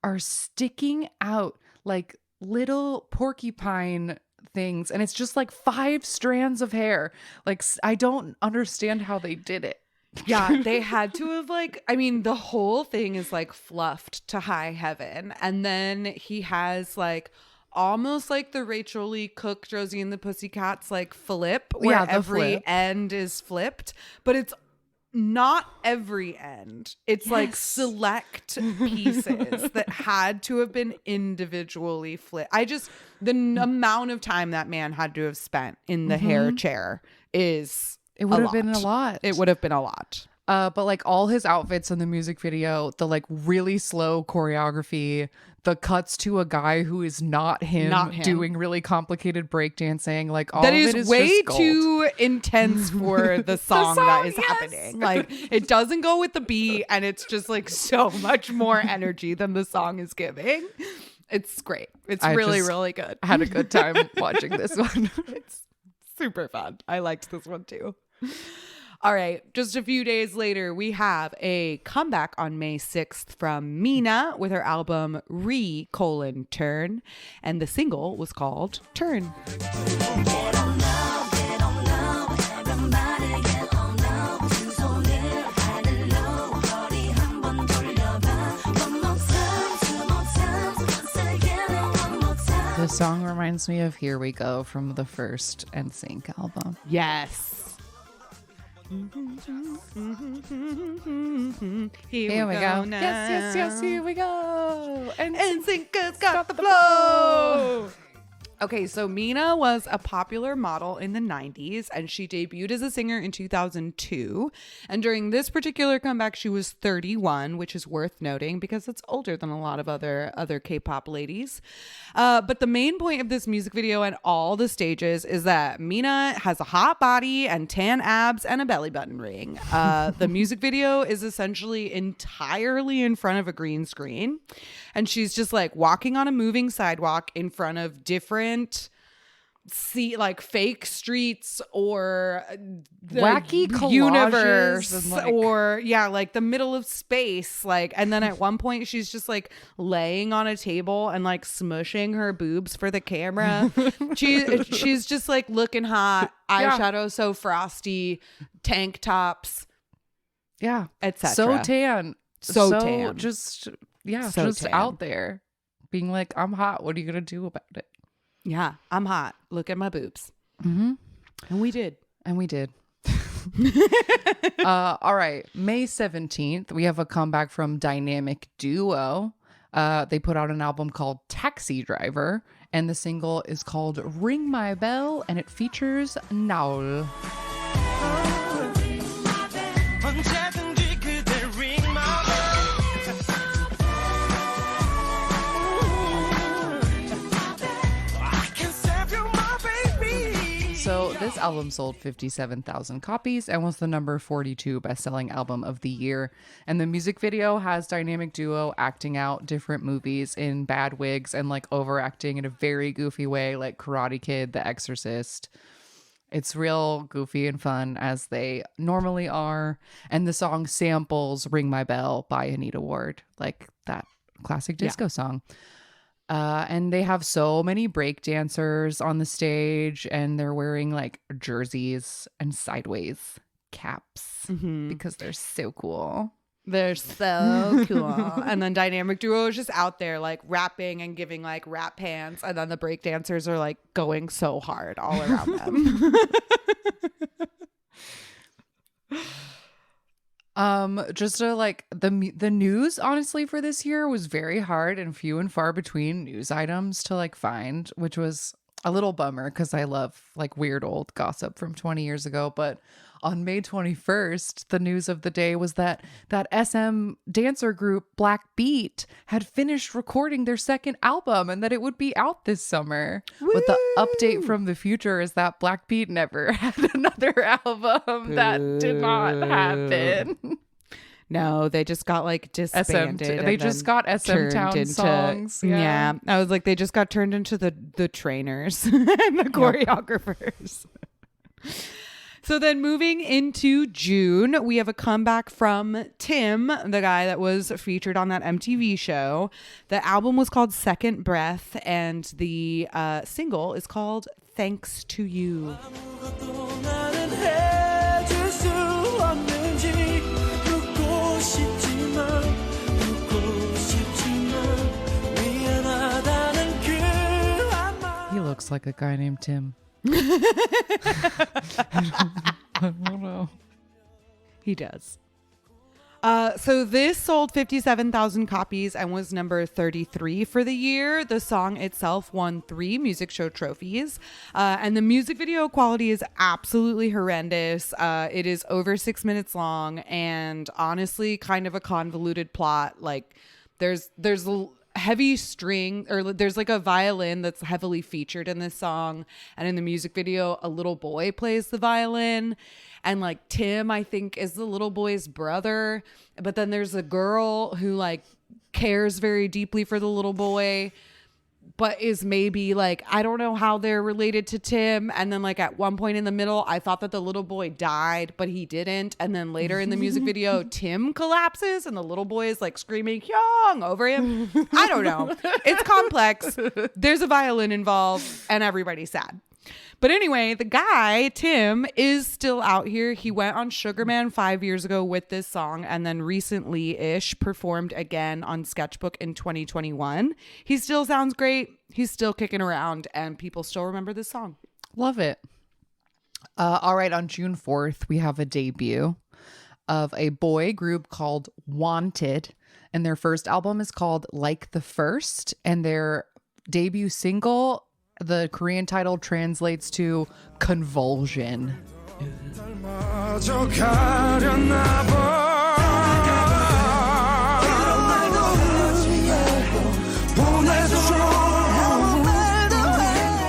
are sticking out like little porcupine things, and it's just like 5 strands of hair. Like, I don't understand how they did it. Yeah, they had to have like, I mean, the whole thing is like fluffed to high heaven. And then he has like almost like the Rachel Lee Cook, Josie and the Pussycats like flip, where Yeah, the every flip. end is flipped, but it's not every end. It's like Yes. select pieces that had to have been individually flipped. The amount of time that man had to have spent in the hair chair is It would have been a lot. It would have been a lot. But like all his outfits in the music video, the like really slow choreography, the cuts to a guy who is not him, doing really complicated breakdancing, like all That of it is is way just gold. too intense for the song, that is yes. happening. Like it doesn't go with the beat, and it's just like so much more energy than the song is giving. It's great. It's I really, just really good. Had a good time watching this one. It's super fun. I liked this one too. All right, just a few days later, we have a comeback on May 6th from Mina with her album Turn, and the single was called Turn. Get on now, everybody. song reminds me of Here We Go from the first NSYNC album. Yes. Here we go. now. Yes, here we go. And NSYNC has got the flow. Okay, so Mina was a popular model in the 90s, and she debuted as a singer in 2002. And during this particular comeback, she was 31, which is worth noting because it's older than a lot of other K-pop ladies. But the main point of this music video and all the stages is that Mina has a hot body and tan abs and a belly button ring. The music video is essentially entirely in front of a green screen, and she's just like walking on a moving sidewalk in front of different like fake streets or the wacky collages universe and, like, or like the middle of space, like, and then at one point she's just like laying on a table and like smushing her boobs for the camera. She's just like looking hot, eyeshadow so frosty, tank tops, etc. So tan. So tan. Just So just tan. out there being like, I'm hot. What are you gonna do about it? Yeah, I'm hot. Look at my boobs. Mm-hmm. And we did. All right. May 17th, we have a comeback from Dynamic Duo. They put out an album called Taxi Driver, and the single is called Ring My Bell, and it features Naul. 언제든지 그대 ring my bell. I can save you, my baby. So this album sold 57,000 copies and was the number 42 best-selling album of the year. And the music video has Dynamic Duo acting out different movies in bad wigs and like overacting in a very goofy way, like Karate Kid, The Exorcist. It's real goofy and fun, as they normally are. And the song samples Ring My Bell by Anita Ward, like that classic disco song. And they have so many break dancers on the stage, and they're wearing like jerseys and sideways caps because they're so cool. They're so cool. And then Dynamic Duo is just out there like rapping and giving like rap hands, and then the break dancers are like going so hard all around them. Just to like the news honestly for this year was very hard and few and far between news items to like find, which was a little bummer because I love like weird old gossip from 20 years ago. But on May 21st, the news of the day was that SM dancer group Black Beat had finished recording their second album and that it would be out this summer. Woo! But the update from the future is that Black Beat never had another album. Boo. That did not happen. No, they just got like disbanded. They just got SM Town songs. Yeah, I was like, they just got turned into the trainers and the choreographers. So then moving into June, we have a comeback from Tim, the guy that was featured on that MTV show. The album was called Second Breath, and the single is called Thanks to You. 아무것도 나는 해줄 수 없는지 묻고 싶지만 미안하다는 그 한마디. He looks like a guy named Tim. I don't know. He does. So this sold 57,000 copies and was number 33 for the year. The song itself won 3 music show trophies. And the music video quality is absolutely horrendous. It is over 6 minutes long and honestly kind of a convoluted plot. Like there's heavy string, or there's like a violin that's heavily featured in this song, and in the music video a little boy plays the violin, and like Tim I think is the little boy's brother, but then there's a girl who like cares very deeply for the little boy but is maybe like, I don't know how they're related to Tim. And then like at one point in the middle, I thought that the little boy died, but he didn't. And then later in the music video, Tim collapses and the little boy is like screaming Hyung over him. I don't know. It's complex. There's a violin involved and everybody's sad. But anyway, the guy, Tim, is still out here. He went on Sugarman 5 years ago with this song and then recently-ish performed again on Sketchbook in 2021. He still sounds great. He's still kicking around and people still remember this song. Love it. All right, on June 4th, we have a debut of a boy group called Wanted. And their first album is called Like the First. And their debut single, the Korean title translates to Convulsion.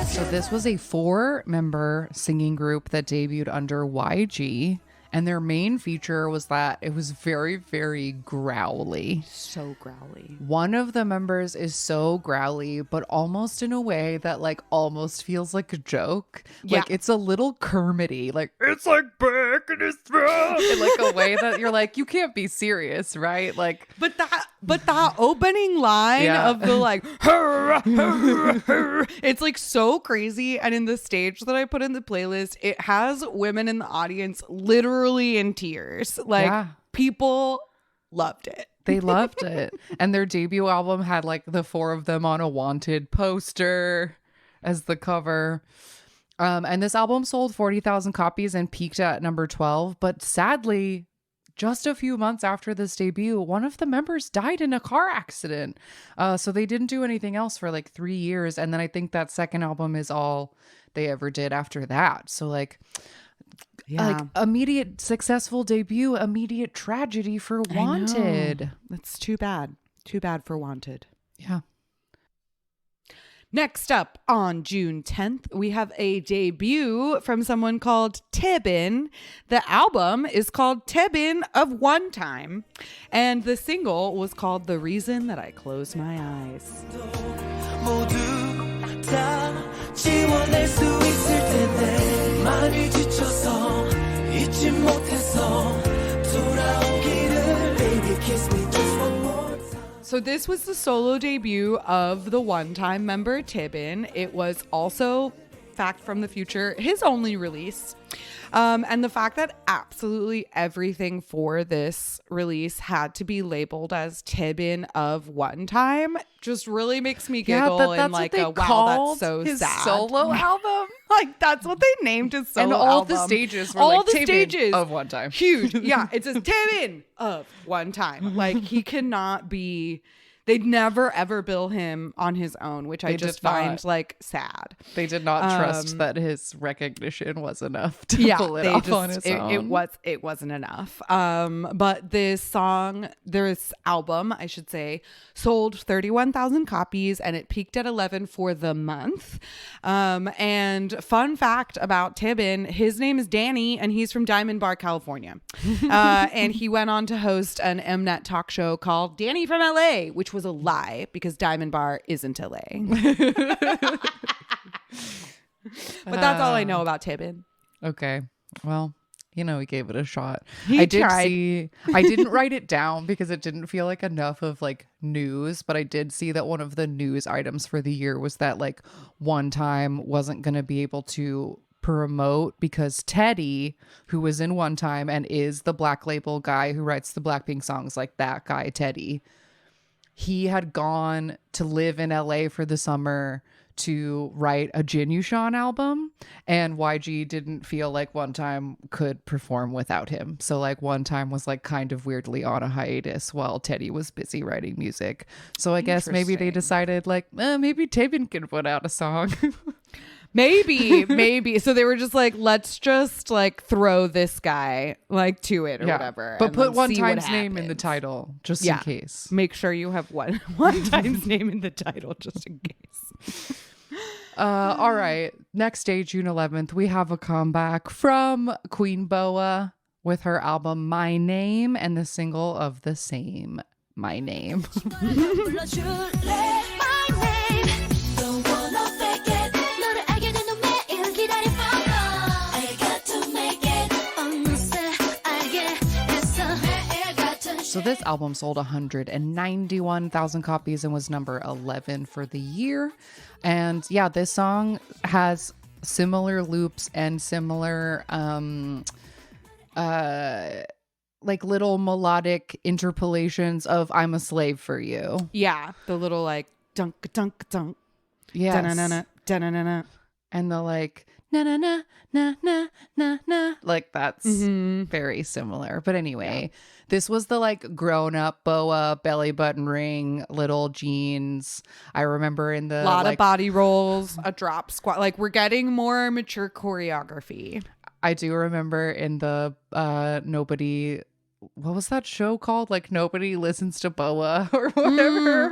So this was a 4-member singing group that debuted under YG. And their main feature was that it was very, very growly. So growly. One of the members is so growly, but almost in a way that like almost feels like a joke. Yeah. Like it's a little Kermity, like it's like back in his throat, in like a way that you're like, you can't be serious, right? Like, But that opening line of the like, it's like so crazy. And in the stage that I put in the playlist, it has women in the audience literally in tears. Like people loved it. They loved it. And their debut album had like the 4 of them on a Wanted poster as the cover. And this album sold 40,000 copies and peaked at number 12. But sadly, just a few months after this debut, one of the members died in a car accident. So they didn't do anything else for like 3 years. And then I think that second album is all they ever did after that. So like immediate successful debut, immediate tragedy for Wanted. That's too bad. Too bad for Wanted. Yeah. Next up on June 10th, we have a debut from someone called Pt.1. The album is called Pt.1 of One Time. And the single was called The Reason That I Close My Eyes. 모두 다 지워낼 수 있을 텐데 많이 지쳐서 잊지 못해서 돌아오기를 Baby kiss me just one more time. So this was the solo debut of the one-time member Pt.1. It was also, fact from the future, his only release. And the fact that absolutely everything for this release had to be labeled as Pt.1 of One Time just really makes me giggle and like, wow, that's so his sad. solo album. Like that's what they named his solo And album. all the stages were all like the Pt.1 stages of One Time. Huge. Yeah, it says Pt.1 of One Time. Like he cannot be. They'd never ever bill him on his own, which I just find like sad. They did not trust that his recognition was enough to pull it off on his own. It wasn't enough. But this album, I should say, sold 31,000 copies and it peaked at 11 for the month. And fun fact about Pt.1, his name is Danny and he's from Diamond Bar, California. And he went on to host an Mnet talk show called Danny from LA, which was a lie because Diamond Bar isn't LA. But that's all I know about Pt.1. Okay. Well, he gave it a shot. He tried. I didn't write it down because it didn't feel like enough of like news, but I did see that one of the news items for the year was that like One Time wasn't going to be able to promote because Teddy, who was in One Time and is the Black Label guy who writes the Blackpink songs, like that guy, Teddy, he had gone to live in LA for the summer to write a Jin Yushan album, and YG didn't feel like One Time could perform without him. So like One Time was like kind of weirdly on a hiatus while Teddy was busy writing music. So I guess maybe they decided like, maybe Pt.1 can put out a song. Maybe. So they were just like, let's just like throw this guy like to it or whatever. But and put then One see what Time's name in the happens. title just in case. Make sure you have one Time's name in the title just in case. All right. Next day, June 11th, we have a comeback from Queen Boa with her album My Name and the single of the same, My Name. So this album sold 191,000 copies and was number 11 for the year. And yeah, this song has similar loops and similar like little melodic interpolations of I'm a slave for you. Yeah, the little like dunk dunk dunk. Yes. Da-na-na-na, da-na-na-na. And the like na na na na na na na, like that's very similar. But anyway, this was the like grown up boa, belly button ring, little jeans. I remember in the Lot like, of body rolls, a drop squat. Like we're getting more mature choreography. I do remember in the nobody, what was that show called? Like Nobody Listens to Boa or whatever.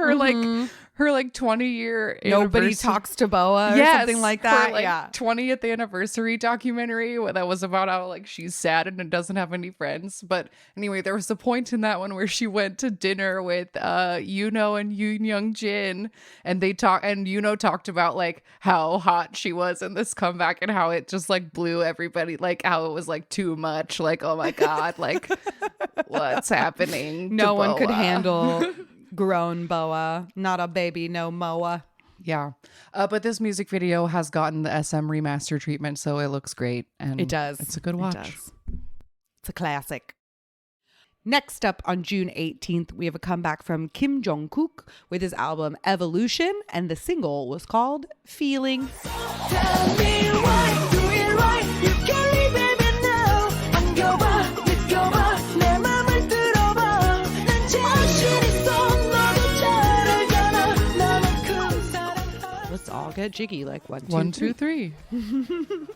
Her 20-year Nobody anniversary- talks to Boa or Yes, something like that. her, Yeah. 20th anniversary documentary that was about how like she's sad and doesn't have any friends. But anyway, there was a point in that one where she went to dinner with Yuno and Yoon Young Jin, and they talked, and Yuno talked about like how hot she was in this comeback and how it just like blew everybody, like how it was like too much, like oh my god, like what's happening to No one could Boa? handle grown Boa. Not a baby, no Moa. Yeah. But this music video has gotten the SM remaster treatment, so it looks great. And It does. It's a good watch. It does. It's a classic. Next up on June 18th, we have a comeback from Kim Jong-kook with his album Evolution, and the single was called Feeling. Tell me why do it right. You can leave baby now. 안겨봐, 느껴봐, 내 맘을 들어봐. 난 자신 있어, 너도 잘 알잖아. 나만큼 사랑하. Let's all get jiggy like 1, 2, 1, 2, 3. 3.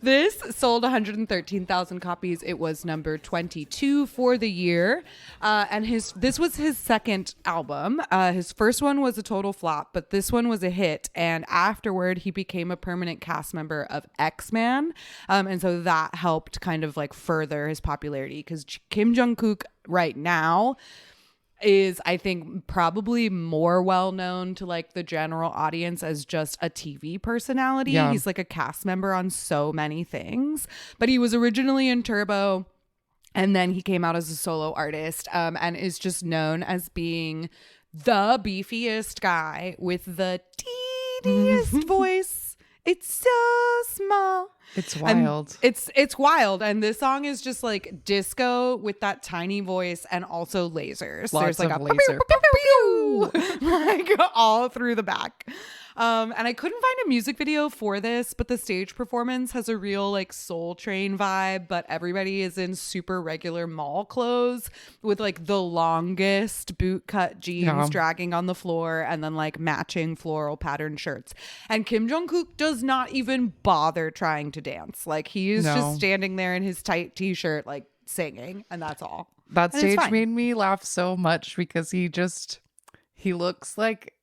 This sold 113,000 copies. It was number 22 for the year. And this was his second album. His first one was a total flop, but this one was a hit. And afterward, he became a permanent cast member of X-Man. And so that helped kind of like further his popularity, because Kim Jong-kook right now is, I think, probably more well known to like the general audience as just a TV personality. Yeah. He's like a cast member on so many things, but he was originally in Turbo, and then he came out as a solo artist, and is just known as being the beefiest guy with the teeniest voice. It's so small. It's And wild. it's wild, and this song is just like disco with that tiny voice and also lasers. Lots There's like of a laser. pew, pew, pew, like all through the back. And I couldn't find a music video for this, but the stage performance has a real like Soul Train vibe, but everybody is in super regular mall clothes with like the longest boot cut jeans Yeah. dragging on the floor, and then like matching floral pattern shirts. And Kim Jong-kook does not even bother trying to dance. Like he is No. just standing there in his tight t-shirt like singing, and that's all. That And it's stage fine. made me laugh so much because he looks like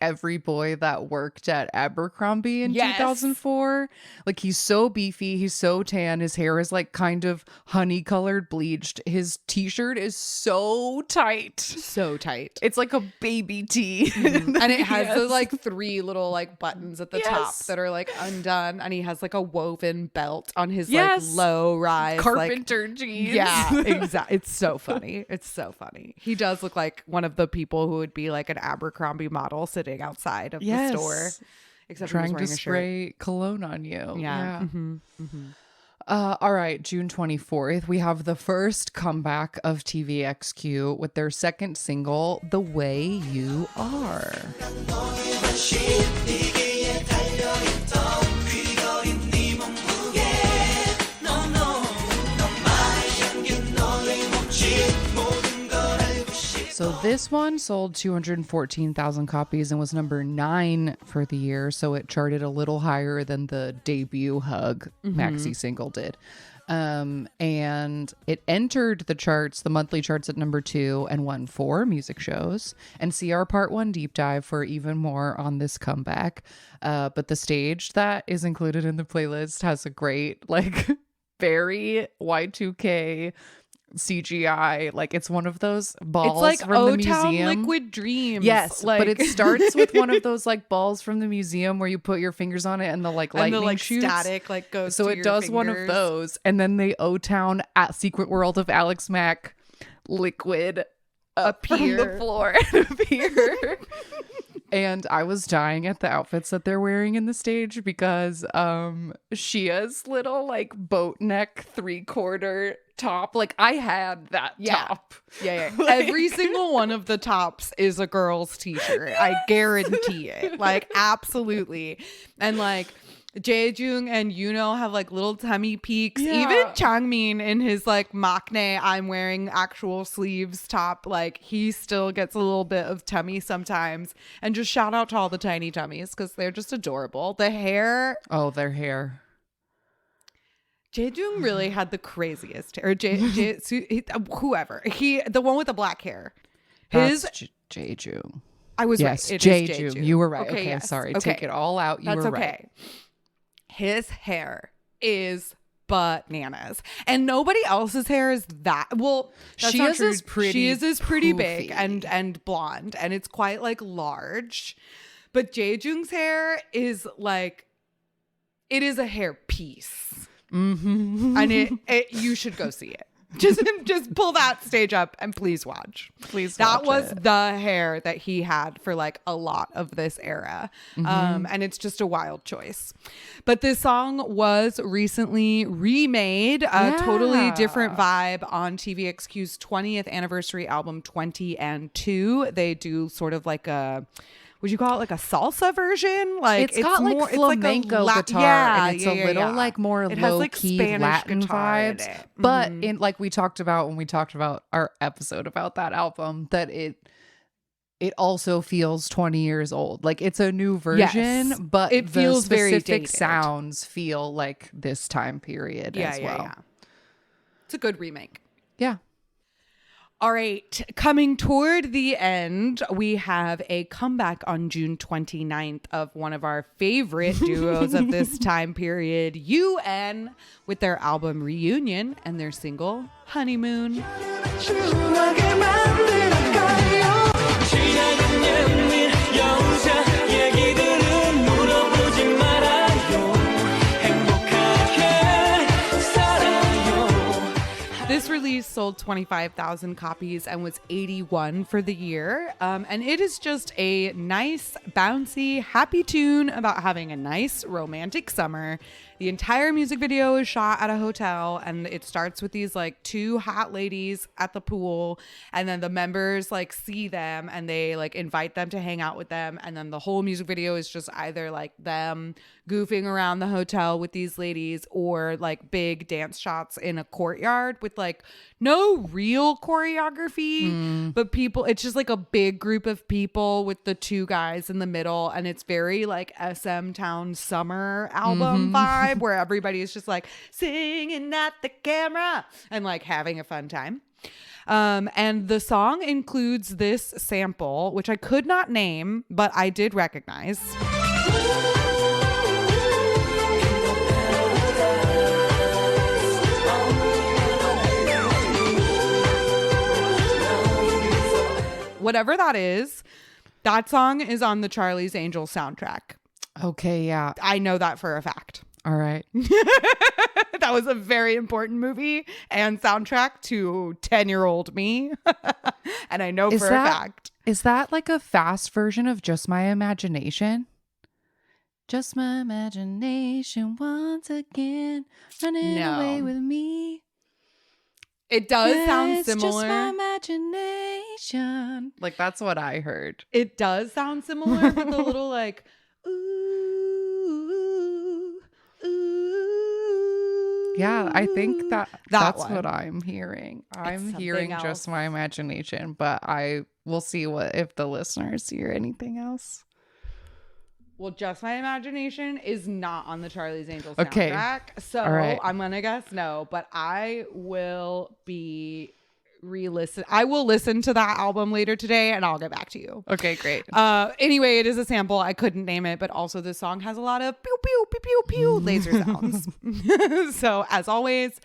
every boy that worked at Abercrombie in Yes. 2004. Like he's so beefy, he's so tan, his hair is like kind of honey colored bleached. His t-shirt is so tight. So tight. It's like a baby tee. And it has Yes. the like 3 little like buttons at the top Yes. that are like undone, and he has like a woven belt on his Yes. like low rise Carpenter jeans. Yeah, exactly. It's so funny. It's so funny. He does look like one of the people who would be like an Abercrombie model sitting outside of Yes. the store, except Trying he to was wearing a shirt. spray cologne on you. Yeah. All right, June 24th, we have the first comeback of TVXQ with their second single, The Way You Are. So this one sold 214,000 copies and was number 9 for the year. So it charted a little higher than the debut Hug maxi single did. And it entered the charts, the monthly charts, at number 2 and won 4 music shows. And see our part 1 deep dive for even more on this comeback. But the stage that is included in the playlist has a great, like, very Y2K CGI. Like, it's one of those balls It's like from the O-Town museum. Liquid Dreams. Yes, like, but it starts with one of those like balls from the museum where you put your fingers on it and the like and lightning the like shoots. static like goes. So to it your does one of fingers. those, and then they O-Town at Secret World of Alex Mack liquid up from Appear. the floor and appear. And I was dying at the outfits that they're wearing in the stage because Shia's little like boat neck 3/4 top. Like I had that top. Yeah. Like- Every single one of the tops is a girl's t-shirt. I guarantee it. Like absolutely. And like Jaejung and Yuno have like little tummy peaks. Yeah. Even Changmin in his like maknae I'm wearing actual sleeves top, like he still gets a little bit of tummy sometimes. And just shout out to all the tiny tummies because they're just adorable. The hair. Oh, their hair. Jaejung really had the craziest hair. Whoever. The one with the black hair. His That's Jeju. I was Yes, right. It is Jeju. You were right. Okay, yes. sorry. Okay. Take it all out. You That's were okay. right. His hair is bananas, and nobody else's hair is that well. That's She not is true. is pretty She is pretty big poofy. and blonde, and it's quite like large. But Jaejung's hair is like, it is a hair piece, and it you should go see it. Just pull that stage up and please watch. Please That watch was it. the hair that he had for like a lot of this era. And it's just a wild choice. But this song was recently remade, a totally different vibe on TVXQ's 20th anniversary album 20 and 2. They do sort of like a, would you call it like a salsa version? Like It's got like more, flamenco it's like guitar, and it's a little like more it has, low like, key Spanish Latin guitar in vibes. it. But in like we talked about when we talked about our episode about that album, that it also feels 20 years old. Like it's a new version, but it feels the very specific dated. sounds feel like this time period as well. Yeah. It's a good remake. Yeah. All right, coming toward the end, we have a comeback on June 29th of one of our favorite duos of this time period, UN, with their album Reunion and their single Honeymoon. 추하게 만들어가요 시작은 예민 영자 얘기들은 물어보지 말아요 행복하게 살아요. This release sold 25,000 copies and was 81 for the year. And it is just a nice, bouncy, happy tune about having a nice romantic summer. The entire music video is shot at a hotel, and it starts with these like two hot ladies at the pool, and then the members like see them and they like invite them to hang out with them, and then the whole music video is just either like them goofing around the hotel with these ladies or like big dance shots in a courtyard with like no real choreography, but people, it's just like a big group of people with the two guys in the middle, and it's very like SM Town summer album vibe where everybody is just like singing at the camera and like having a fun time. And the song includes this sample, which I could not name, but I did recognize. Whatever that is, that song is on the Charlie's Angels soundtrack. Okay. Yeah. I know that for a fact. All right. That was a very important movie and soundtrack to 10-year-old me. And I know for a fact. Is that like a fast version of Just My Imagination? Just my imagination once again running No. away with me. It does sound It's similar. Just my imagination. Like that's what I heard. It does sound similar, but the little like, ooh, ooh. Yeah, I think that's one. what I'm hearing. I'm something hearing else. Just My Imagination, but I will see what if the listeners hear anything else. Well, Just My Imagination is not on the Charlie's Angels Okay. soundtrack. So All right. I'm going to guess no, but I will be I will listen to that album later today and I'll get back to you. Okay, great. Anyway, it is a sample. I couldn't name it, but also this song has a lot of pew, pew, pew, pew, pew laser sounds. So as always,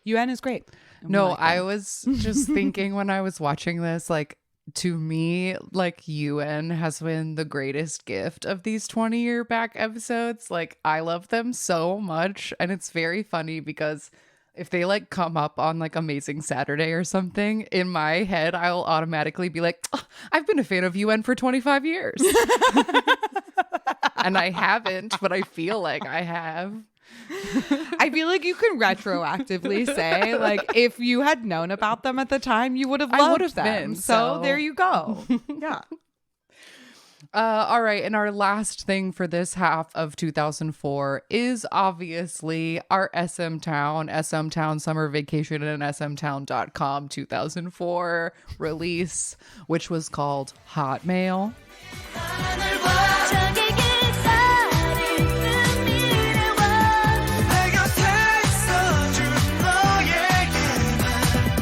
UN is great. And we No, like I them. was just thinking when I was watching this, like, to me, like, UN has been the greatest gift of these 20-year back episodes. Like, I love them so much. And it's very funny because If they like come up on like Amazing Saturday or something, in my head, I'll automatically be like, "Oh, I've been a fan of UN for 25 years. And I haven't, but I feel like I have. I feel like you can retroactively say, like, if you had known about them at the time, you would have I would loved have them. been, So so- there you go. Yeah. All right. And our last thing for this half of 2004 is obviously our SM Town Summer Vacation and smtown.com 2004 release, which was called Hotmail. 하늘 봐 저기 기다리는 미래와 내 곁에 있어준 너에게만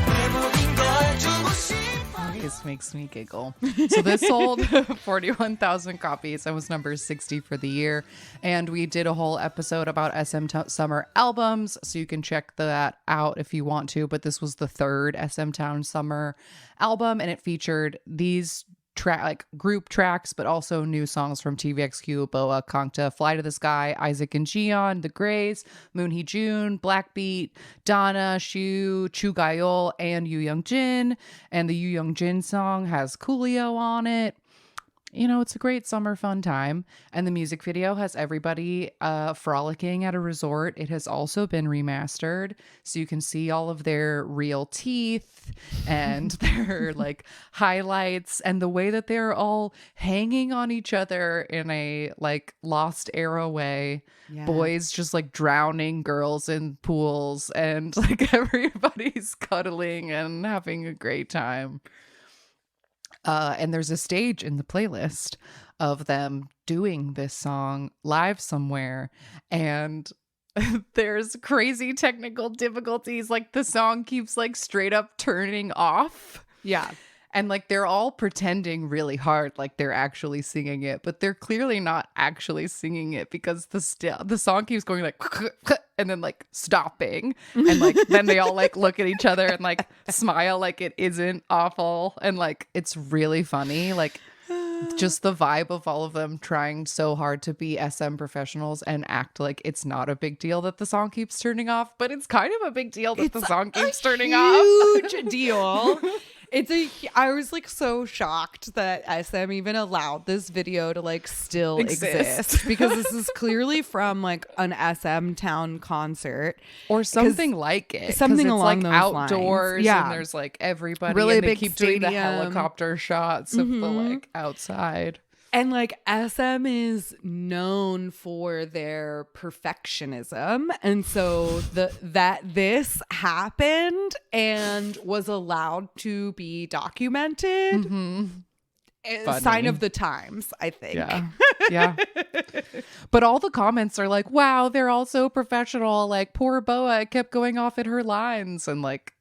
내 모든 걸 주고 싶어. This makes me giggle. So this sold 41,000 copies and was number 60 for the year. And we did a whole episode about Summer albums, so you can check that out if you want to. But this was the third SM Town Summer album, and it featured these group tracks, but also new songs from TVXQ, Boa, Kangta, Fly to the Sky, Isaac and Jiyeon, The Greys, Moonhee Jun, Blackbeat, Donna, Shu, Chu Gayol, and Yu Young Jin. And the Yu Young Jin song has Coolio on it. You know, it's a great summer fun time. And the music video has everybody frolicking at a resort. It has also been remastered, so you can see all of their real teeth and their like highlights and the way that they're all hanging on each other in a like Lost Era way. Yeah. Boys just like drowning girls in pools, and like everybody's cuddling and having a great time. And there's a stage in the playlist of them doing this song live somewhere, and there's crazy technical difficulties. Like the song keeps like straight up turning off. Yeah. And like they're all pretending really hard like they're actually singing it, but they're clearly not actually singing it because the song keeps going like and then like stopping, and like then they all like look at each other and like smile like it isn't awful, and like it's really funny, like just the vibe of all of them trying so hard to be SM professionals and act like it's not a big deal that the song keeps turning off, but it's kind of a big deal that the song keeps turning off. Huge deal. I was like so shocked that SM even allowed this video to like still exist because this is clearly from like an SM Town concert Or something like it. 'Cause something it's along like those outdoors lines. Yeah. and there's like everybody, Really and they big keep doing the stadium. helicopter shots of the like outside. And like SM is known for their perfectionism. And so that this happened and was allowed to be documented. A sign Funny. of the times, I think. Yeah. Yeah. But all the comments are like, wow, they're all so professional. Like poor Boa kept going off at her lines. And like,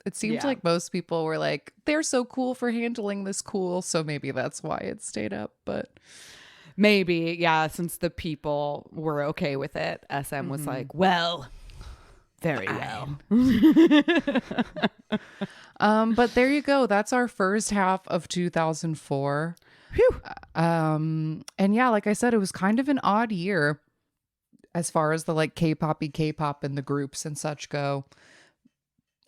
it seemed Yeah. like most people were like, they're so cool for handling this cool. So maybe that's why it stayed up. But Maybe, yeah, since the people were okay with it, SM was like, well, very well. but there you go. That's our first half of 2004. Phew. And yeah, like I said, it was kind of an odd year as far as the like K-pop and the groups and such go.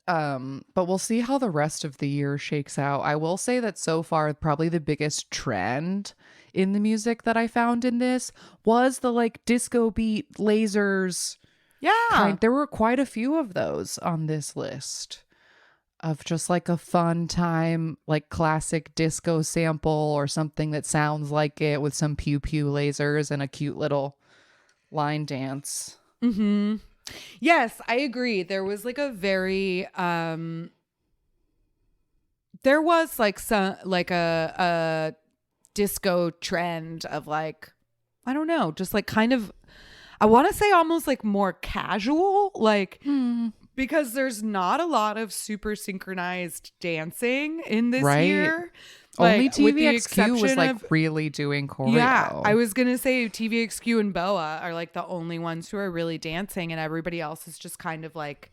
But we'll see how the rest of the year shakes out. I will say that so far, probably the biggest trend in the music that I found in this was the like disco beat lasers. Yeah. There were quite a few of those on this list of just like a fun time, like classic disco sample or something that sounds like it with some pew pew lasers and a cute little line dance. Mm-hmm. Yes, I agree. There was like a very there was like some like a disco trend of like, I don't know, just like kind of, I want to say almost like more casual, like because there's not a lot of super synchronized dancing in this Right. year. Only Like, with the TVXQ was exception like of- really doing choreo. Yeah, I was gonna say TVXQ and Boa are like the only ones who are really dancing, and everybody else is just kind of like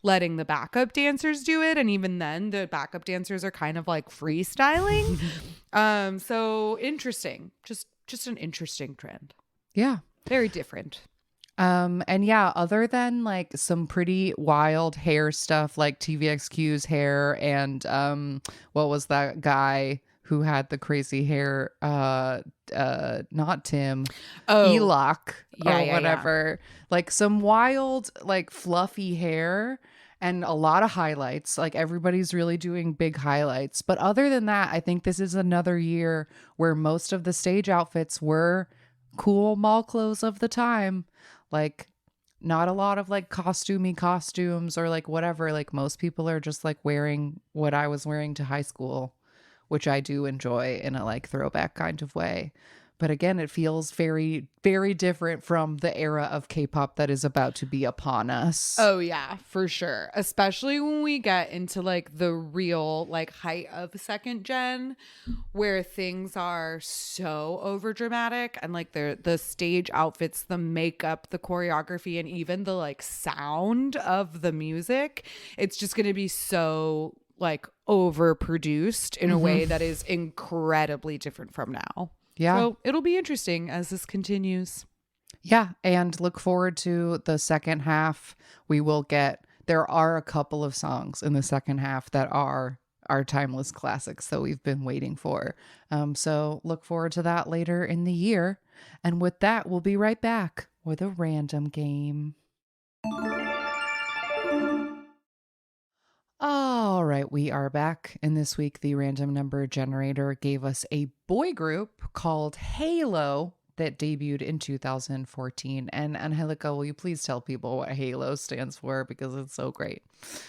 letting the backup dancers do it, and even then the backup dancers are kind of like freestyling. So interesting, just an interesting trend, Yeah. very different. And yeah, other than like some pretty wild hair stuff like TVXQ's hair and what was that guy who had the crazy hair? Not Tim, Oh, Elok yeah, or yeah, yeah. whatever. Like some wild, like fluffy hair and a lot of highlights. Like everybody's really doing big highlights. But other than that, I think this is another year where most of the stage outfits were cool mall clothes of the time. Like not a lot of like costumey costumes or like whatever. Like most people are just like wearing what I was wearing to high school, which I do enjoy in a like throwback kind of way. But again, it feels very, very different from the era of K-pop that is about to be upon us. Oh yeah, for sure. Especially when we get into like the real like height of second gen where things are so over dramatic and like the stage outfits, the makeup, the choreography, and even the like sound of the music. It's just gonna be so like overproduced in a way that is incredibly different from now. Yeah. So it'll be interesting as this continues. Yeah, and look forward to the second half. There are a couple of songs in the second half that are our timeless classics that we've been waiting for. So look forward to that later in the year. And with that, we'll be right back with a random game. All right, we are back. And this week, the random number generator gave us a boy group called Halo that debuted in 2014. And Angelica, will you please tell people what Halo stands for because it's so great?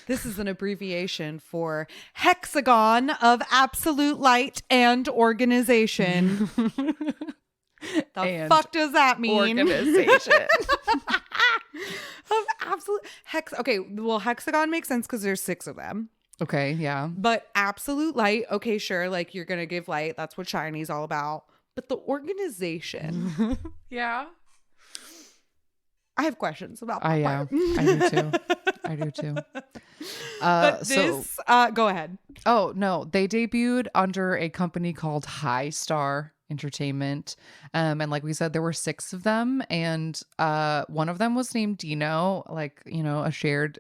This is an abbreviation for Hexagon of Absolute Light and Organization. The And fuck does that mean? Organization. Of absolute okay, well, hexagon makes sense because there's 6 of them. Okay, yeah. But absolute light, okay, sure, like you're gonna give light. That's what Shiny's all about. But the organization, Yeah. I have questions about that Yeah, part. I do too. I do too. But this, go ahead. Oh, no. They debuted under a company called High Star Entertainment. And like we said, there were 6 of them. And one of them was named Dino, like, you know, a shared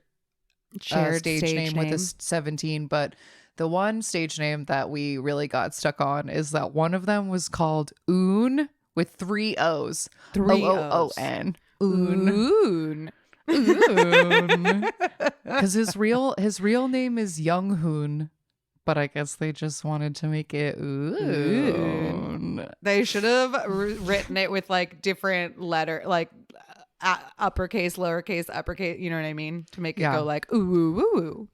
stage name with a 17. But the one stage name that we really got stuck on is that one of them was called Oon with 3 O's. 3 Oon. Oon. Oon. Because his real name is Young Hoon, but I guess they just wanted to make it Oon. They should have written it with like different letter, like uppercase, lowercase, uppercase. You know what I mean? To make it go like ooh, ooh, ooh.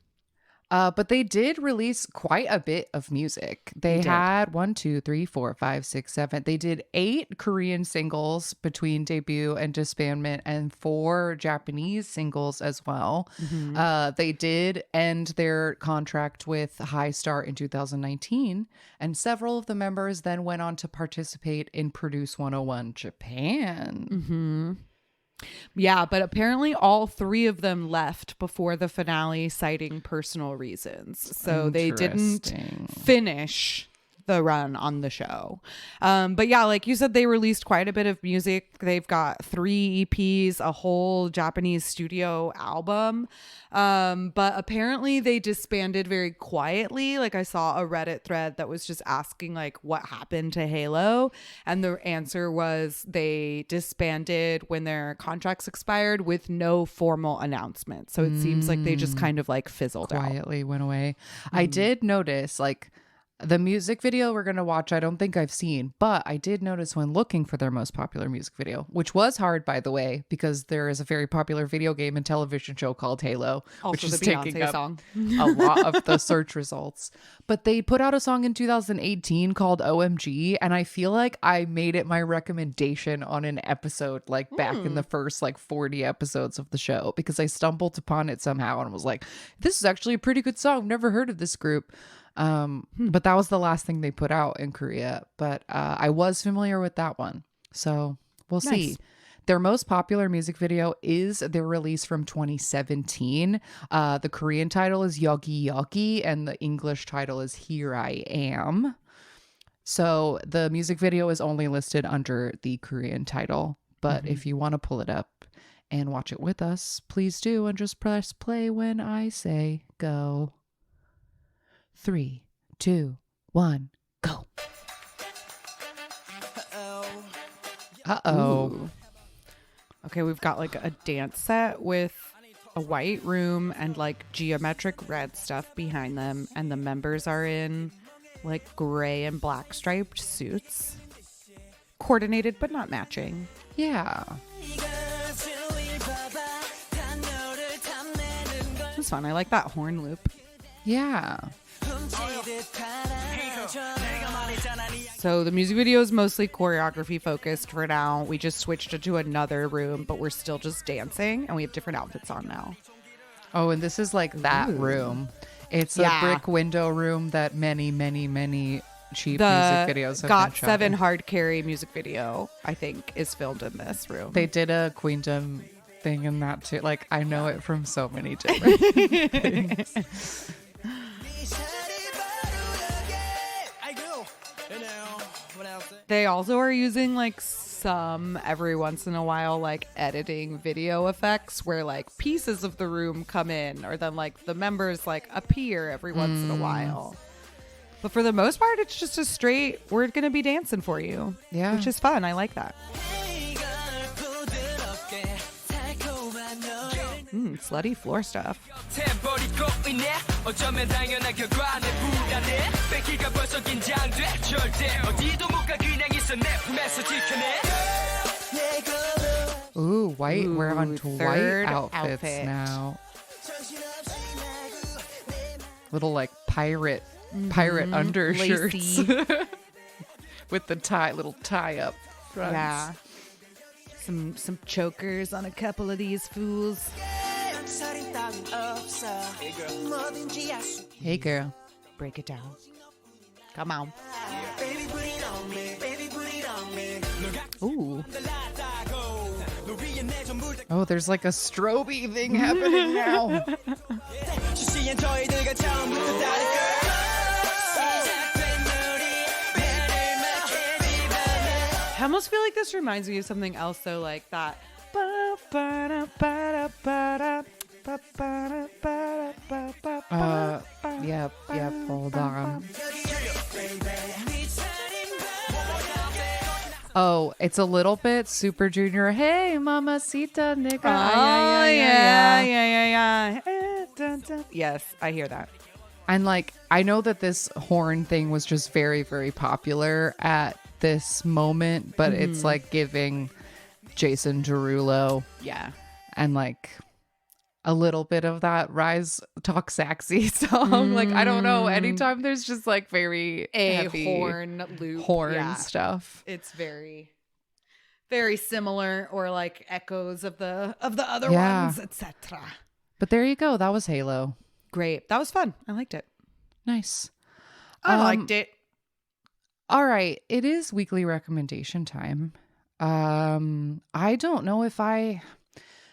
But they did release quite a bit of music. They had 1, 2, 3, 4, 5, 6, 7. They did 8 Korean singles between debut and disbandment and 4 Japanese singles as well. They did end their contract with High Star in 2019. And several of the members then went on to participate in Produce 101 Japan. Yeah, but apparently all 3 of them left before the finale, citing personal reasons. So they didn't finish the run on the show. But yeah, like you said, they released quite a bit of music. They've got 3 EPs, a whole Japanese studio album. But apparently they disbanded very quietly. Like I saw a Reddit thread that was just asking like what happened to Halo. And the answer was they disbanded when their contracts expired with no formal announcement. So it seems like they just kind of like fizzled out. Quietly went away. I did notice like the music video we're going to watch, I don't think I've seen, but I did notice when looking for their most popular music video, which was hard, by the way, because there is a very popular video game and television show called Halo, Also which is the taking Beyonce up song. a lot of the search results. But they put out a song in 2018 called OMG, and I feel like I made it my recommendation on an episode, like back in the first like 40 episodes of the show, because I stumbled upon it somehow and was like, this is actually a pretty good song. Never heard of this group. But that was the last thing they put out in Korea. But I was familiar with that one. So we'll see. Their most popular music video is their release from 2017. The Korean title is Yogi Yogi and the English title is Here I Am. So the music video is only listed under the Korean title. But if you want to pull it up and watch it with us, please do, and just press play when I say go. 3, 2, 1, go. Uh-oh. Ooh. Okay, we've got like a dance set with a white room and like geometric red stuff behind them, and the members are in like gray and black striped suits, coordinated but not matching. Yeah. It's fun. I like that horn loop. Yeah. So the music video is mostly choreography focused for now. We just switched it to another room, but we're still just dancing, and we have different outfits on now. Oh, and this is like that room. It's a brick window room that many, many, many cheap music videos have Got been shot 7 in. Hard Carry music video, I think, is filmed in this room. They did a Queendom thing in that too. Like, I know it from so many different things. They also are using like some every once in a while like editing video effects where like pieces of the room come in, or then like the members like appear every once in a while. But for the most part, it's just a straight, we're gonna be dancing for you. Yeah. Which is fun. I like that. Slutty floor stuff. Ooh, white. We're on to white third outfits outfit. now. Little like pirate undershirts Lacy. with the little tie up fronts. Yeah. Some chokers on a couple of these fools. Hey, girl. Break it down. Come on. Ooh. Oh, there's like a strobe thing happening now. I almost feel like this reminds me of something else though, like that. Yep, hold on. Oh, it's a little bit Super Junior. Hey, mamacita, nigga. Oh, yeah. Yes, I hear that. And like, I know that this horn thing was just very, very popular at this moment, but it's like giving Jason Derulo Yeah. and like a little bit of that Rise Talk Sexy song. Like, I don't know. Anytime there's just like very heavy horn loop. horn stuff. It's very, very similar, or like echoes of the other Yeah. ones, etc. But there you go. That was Halo. Great. That was fun. I liked it. Nice. I liked it. All right. It is weekly recommendation time. I don't know if I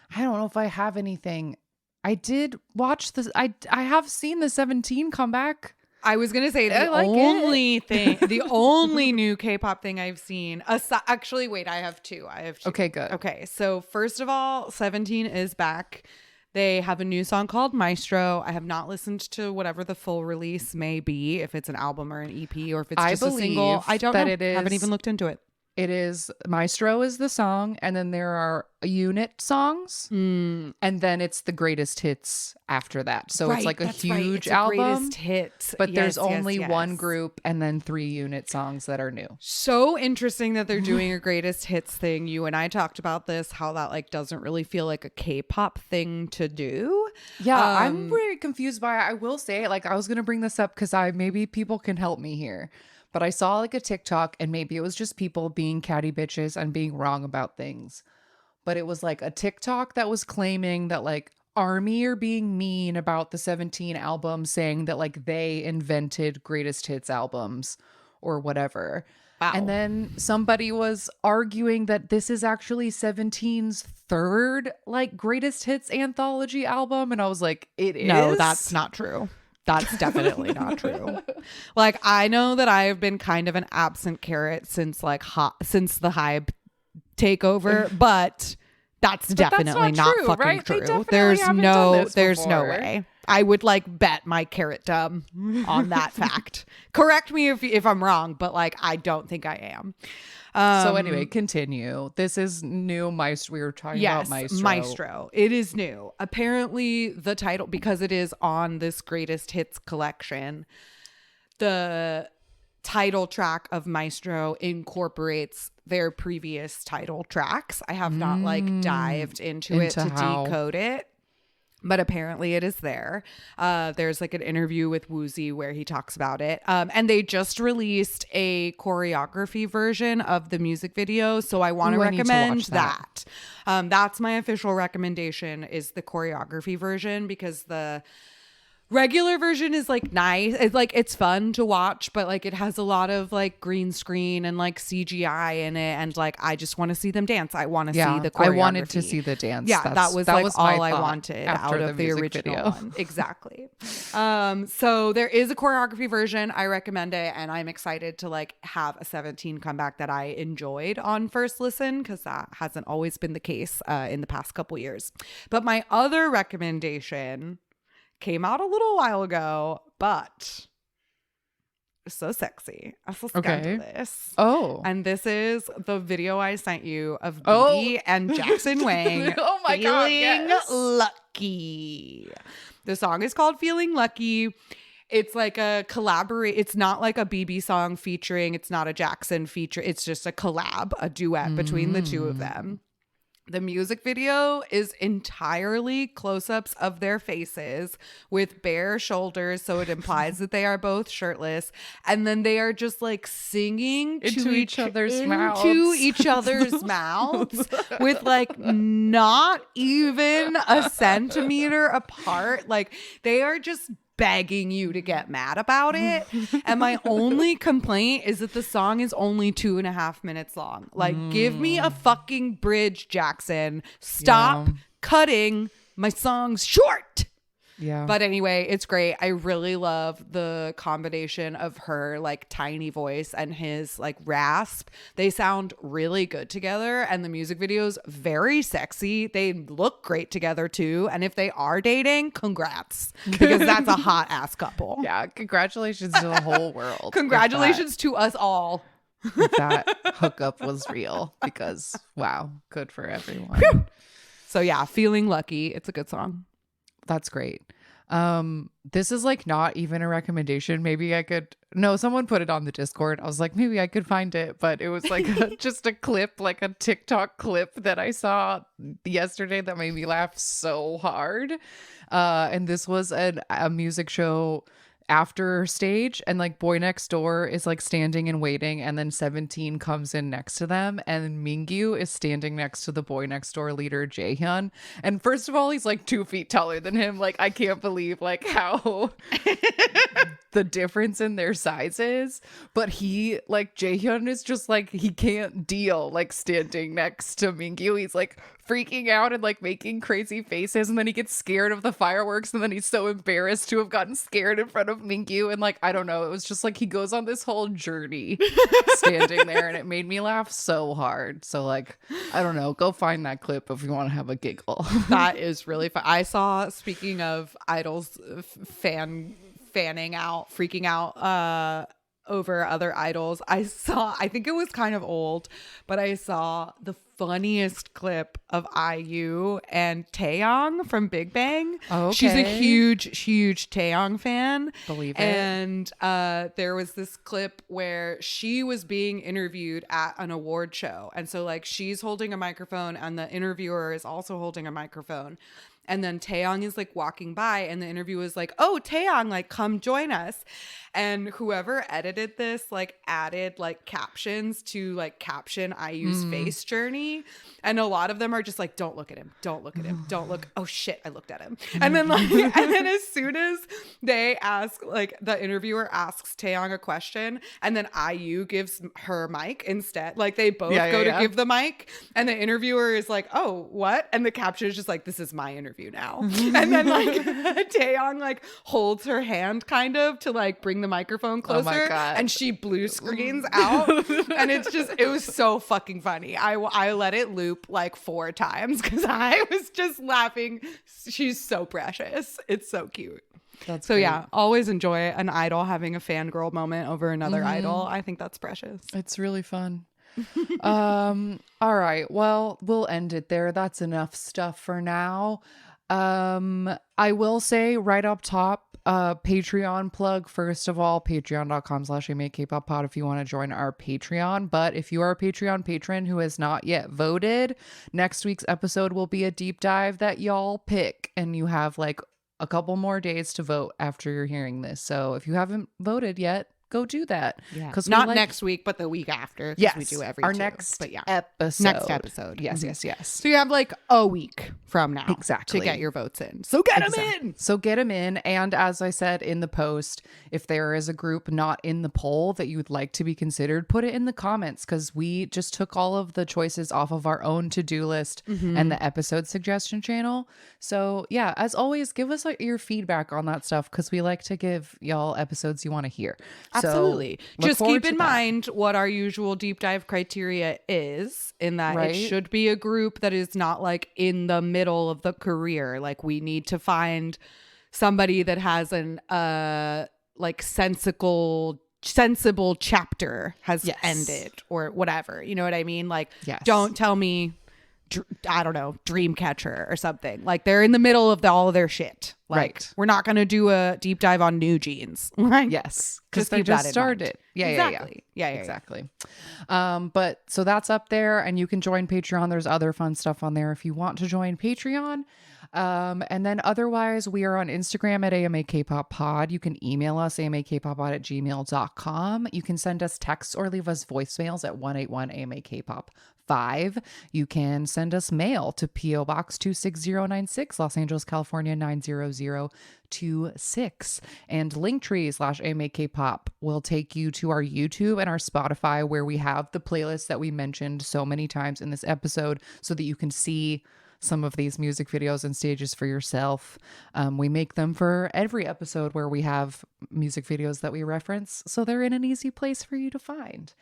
have anything. I did watch this. I have seen the 17 comeback. I was gonna say I the like only thing, the only new K-pop thing I've seen. Actually, wait, I have two. Okay, good. Okay, so first of all, 17 is back. They have a new song called Maestro. I have not listened to whatever the full release may be, if it's an album or an EP, or if it's just a single. I don't know. It is, Haven't even looked into it. It is Maestro is the song, and then there are unit songs, and then it's the greatest hits after that. So it's like a huge album, greatest hit. but there's Yes, only yes. one group and then 3 unit songs that are new. So interesting that they're doing a greatest hits thing. You and I talked about this, how that like doesn't really feel like a K-pop thing to do. Yeah, I'm very confused by it. I will say, like, I was gonna bring this up because maybe people can help me here. But I saw like a TikTok, and maybe it was just people being catty bitches and being wrong about things. But it was like a TikTok that was claiming that like ARMY are being mean about the 17 album, saying that like they invented greatest hits albums or whatever. Wow. And then somebody was arguing that this is actually 17's third like greatest hits anthology album. And I was like, it is? No, that's not true. That's definitely not true. Like, I know that I've been kind of an absent carrot since like since the hype takeover, but that's definitely not true, fucking right? They true. definitely There's haven't done this there's no before. way. I would like bet my carrot dumb on that fact. Correct me if I'm wrong, but like I don't think I am. So anyway, continue. This is new Maestro. We were talking about Maestro. It is new. Apparently, the title, because it is on this greatest hits collection, the title track of Maestro incorporates their previous title tracks. I have not like dived into it to how. decode it. But apparently it is there. There's like an interview with Woozy where he talks about it. And they just released a choreography version of the music video. So I want to recommend watch that. That's my official recommendation is the choreography version because the regular version is like nice. It's like it's fun to watch, but like it has a lot of like green screen and like CGI in it, and like I just want to see them dance. I want to see the choreography. I wanted to see the dance. Yeah, that was all I thought wanted after out of the music original video. one. Exactly. So there is a choreography version. I recommend it, and I'm excited to like have a 17 comeback that I enjoyed on first listen because that hasn't always been the case in the past couple years. But my other recommendation came out a little while ago, but so sexy. So scandalous. Oh. And this is the video I sent you of Oh. BB and Jackson Wang Oh my God, Feeling yes. Lucky. The song is called Feeling Lucky. It's like a collaborate. It's not like a BB song featuring, it's not a Jackson feature. It's just a collab, a duet between the two of them. The music video is entirely close-ups of their faces with bare shoulders, so it implies that they are both shirtless, and then they are just like singing Into each other's mouths. with like not even a centimeter apart. Like they are just begging you to get mad about it. And my only complaint is that the song is only 2.5 minutes long. Like, give me a fucking bridge, Jackson. Stop cutting my songs short. Yeah. But anyway, it's great. I really love the combination of her like tiny voice and his like rasp. They sound really good together, and the music video's very sexy. They look great together too. And if they are dating, congrats, because that's a hot ass couple. Yeah, congratulations to the whole world. Congratulations to us all. if that hookup was real, because wow, good for everyone. So yeah, Feeling Lucky. It's a good song. That's great. This is like not even a recommendation. Maybe I could, no, someone put it on the Discord. I was like, maybe I could find it, but it was like just a clip, like a TikTok clip that I saw yesterday that made me laugh so hard. And this was a music show after stage, and like Boy Next Door is like standing and waiting, and then 17 comes in next to them, and Mingyu is standing next to the Boy Next Door leader Jaehyun. And first of all, he's like 2 feet taller than him. Like I can't believe like how the difference in their sizes. But he like Jaehyun is just like, he can't deal like standing next to Mingyu. He's like freaking out and like making crazy faces, and then he gets scared of the fireworks, and then he's so embarrassed to have gotten scared in front of Mingyu. And like I don't know, it was just like he goes on this whole journey standing there, and it made me laugh so hard. So like I don't know, go find that clip if you want to have a giggle. That is really fun. I saw, speaking of idols fanning out, freaking out over other idols, I think it was kind of old, but I saw the funniest clip of IU and Taeyong from Big Bang. Okay. She's a huge Taeyong fan. Believe it. And there was this clip where she was being interviewed at an award show. And so like she's holding a microphone and the interviewer is also holding a microphone. And then Taeyong is like walking by, and the interviewer is like, "Oh, Taeyong, like come join us." And whoever edited this like added like captions to like caption IU's face journey. And a lot of them are just like, "Don't look at him. Don't look at him. Don't look. Oh shit, I looked at him." And then like, and then as soon as they ask, like the interviewer asks Taeyong a question, and then IU gives her mic instead. Like they both go to give the mic, and the interviewer is like, "Oh, what?" And the caption is just like, "This is my interview. interview now. And then like Taeyong like holds her hand kind of to like bring the microphone Oh my closer, God. and she blue screens out. And it was so fucking funny. I let it loop like 4 times because I was just laughing. She's so precious. It's so cute. That's So great. yeah, always enjoy an idol having a fangirl moment over another idol. I think that's precious. It's really fun. All right. Well, we'll end it there. That's enough stuff for now. I will say right up top, Patreon plug. First of all, patreon.com/AMAKPopPod if you want to join our Patreon. But if you are a Patreon patron who has not yet voted, next week's episode will be a deep dive that y'all pick. And you have like a couple more days to vote after you're hearing this. So if you haven't voted yet, go do that. Yeah, Because not next week, but the week after. 'Cause Yes, we do every our 2, next but yeah, episode. next episode. Yes, Mhm. yes. So you have like a week from now Exactly. to get your votes in. So get them Exactly. in. So get them in. And as I said in the post, if there is a group not in the poll that you would like to be considered, put it in the comments because we just took all of the choices off of our own to-do list and the episode suggestion channel. So yeah, as always, give us your feedback on that stuff because we like to give y'all episodes you want to hear. So Absolutely. look Just forward keep to in that. mind what our usual deep dive criteria is, in that Right. it should be a group that is not like in the middle of the career. Like we need to find somebody that has an like sensible chapter has Yes. ended or whatever. You know what I mean? Like Yes. don't tell me I don't know, Dreamcatcher or something. Like they're in the middle of all of their shit. Like Right. we're not going to do a deep dive on New Jeans. Like Yes, because just they keep just that in started. mind. Yeah, Exactly. Yeah, exactly. But so that's up there, and you can join Patreon. There's other fun stuff on there if you want to join Patreon. And then otherwise, we are on Instagram at AMAKPopPod. You can email us, amakpoppod@gmail.com. You can send us texts or leave us voicemails at 181-AMAKPop5. You can send us mail to P.O. Box 26096, Los Angeles, California 90026. And Linktree/AMAKPop will take you to our YouTube and our Spotify, where we have the playlists that we mentioned so many times in this episode so that you can see some of these music videos and stages for yourself. We make them for every episode where we have music videos that we reference, so they're in an easy place for you to find.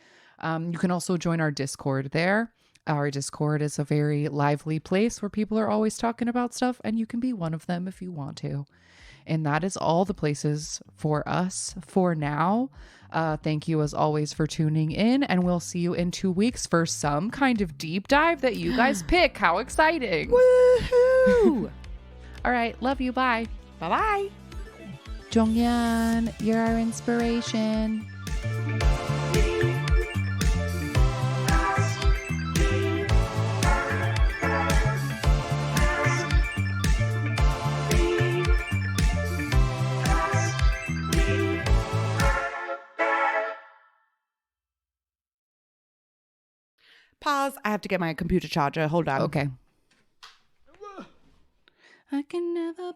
You can also join our Discord there. Our Discord is a very lively place where people are always talking about stuff, and you can be one of them if you want to. And that is all the places for us for now. Thank you as always for tuning in, and we'll see you in 2 weeks for some kind of deep dive that you guys pick. How exciting! Woohoo! All right, love you. Bye. Bye-bye. Jonghyun, you're our inspiration. Pause. I have to get my computer charger. Hold on. Okay. I can never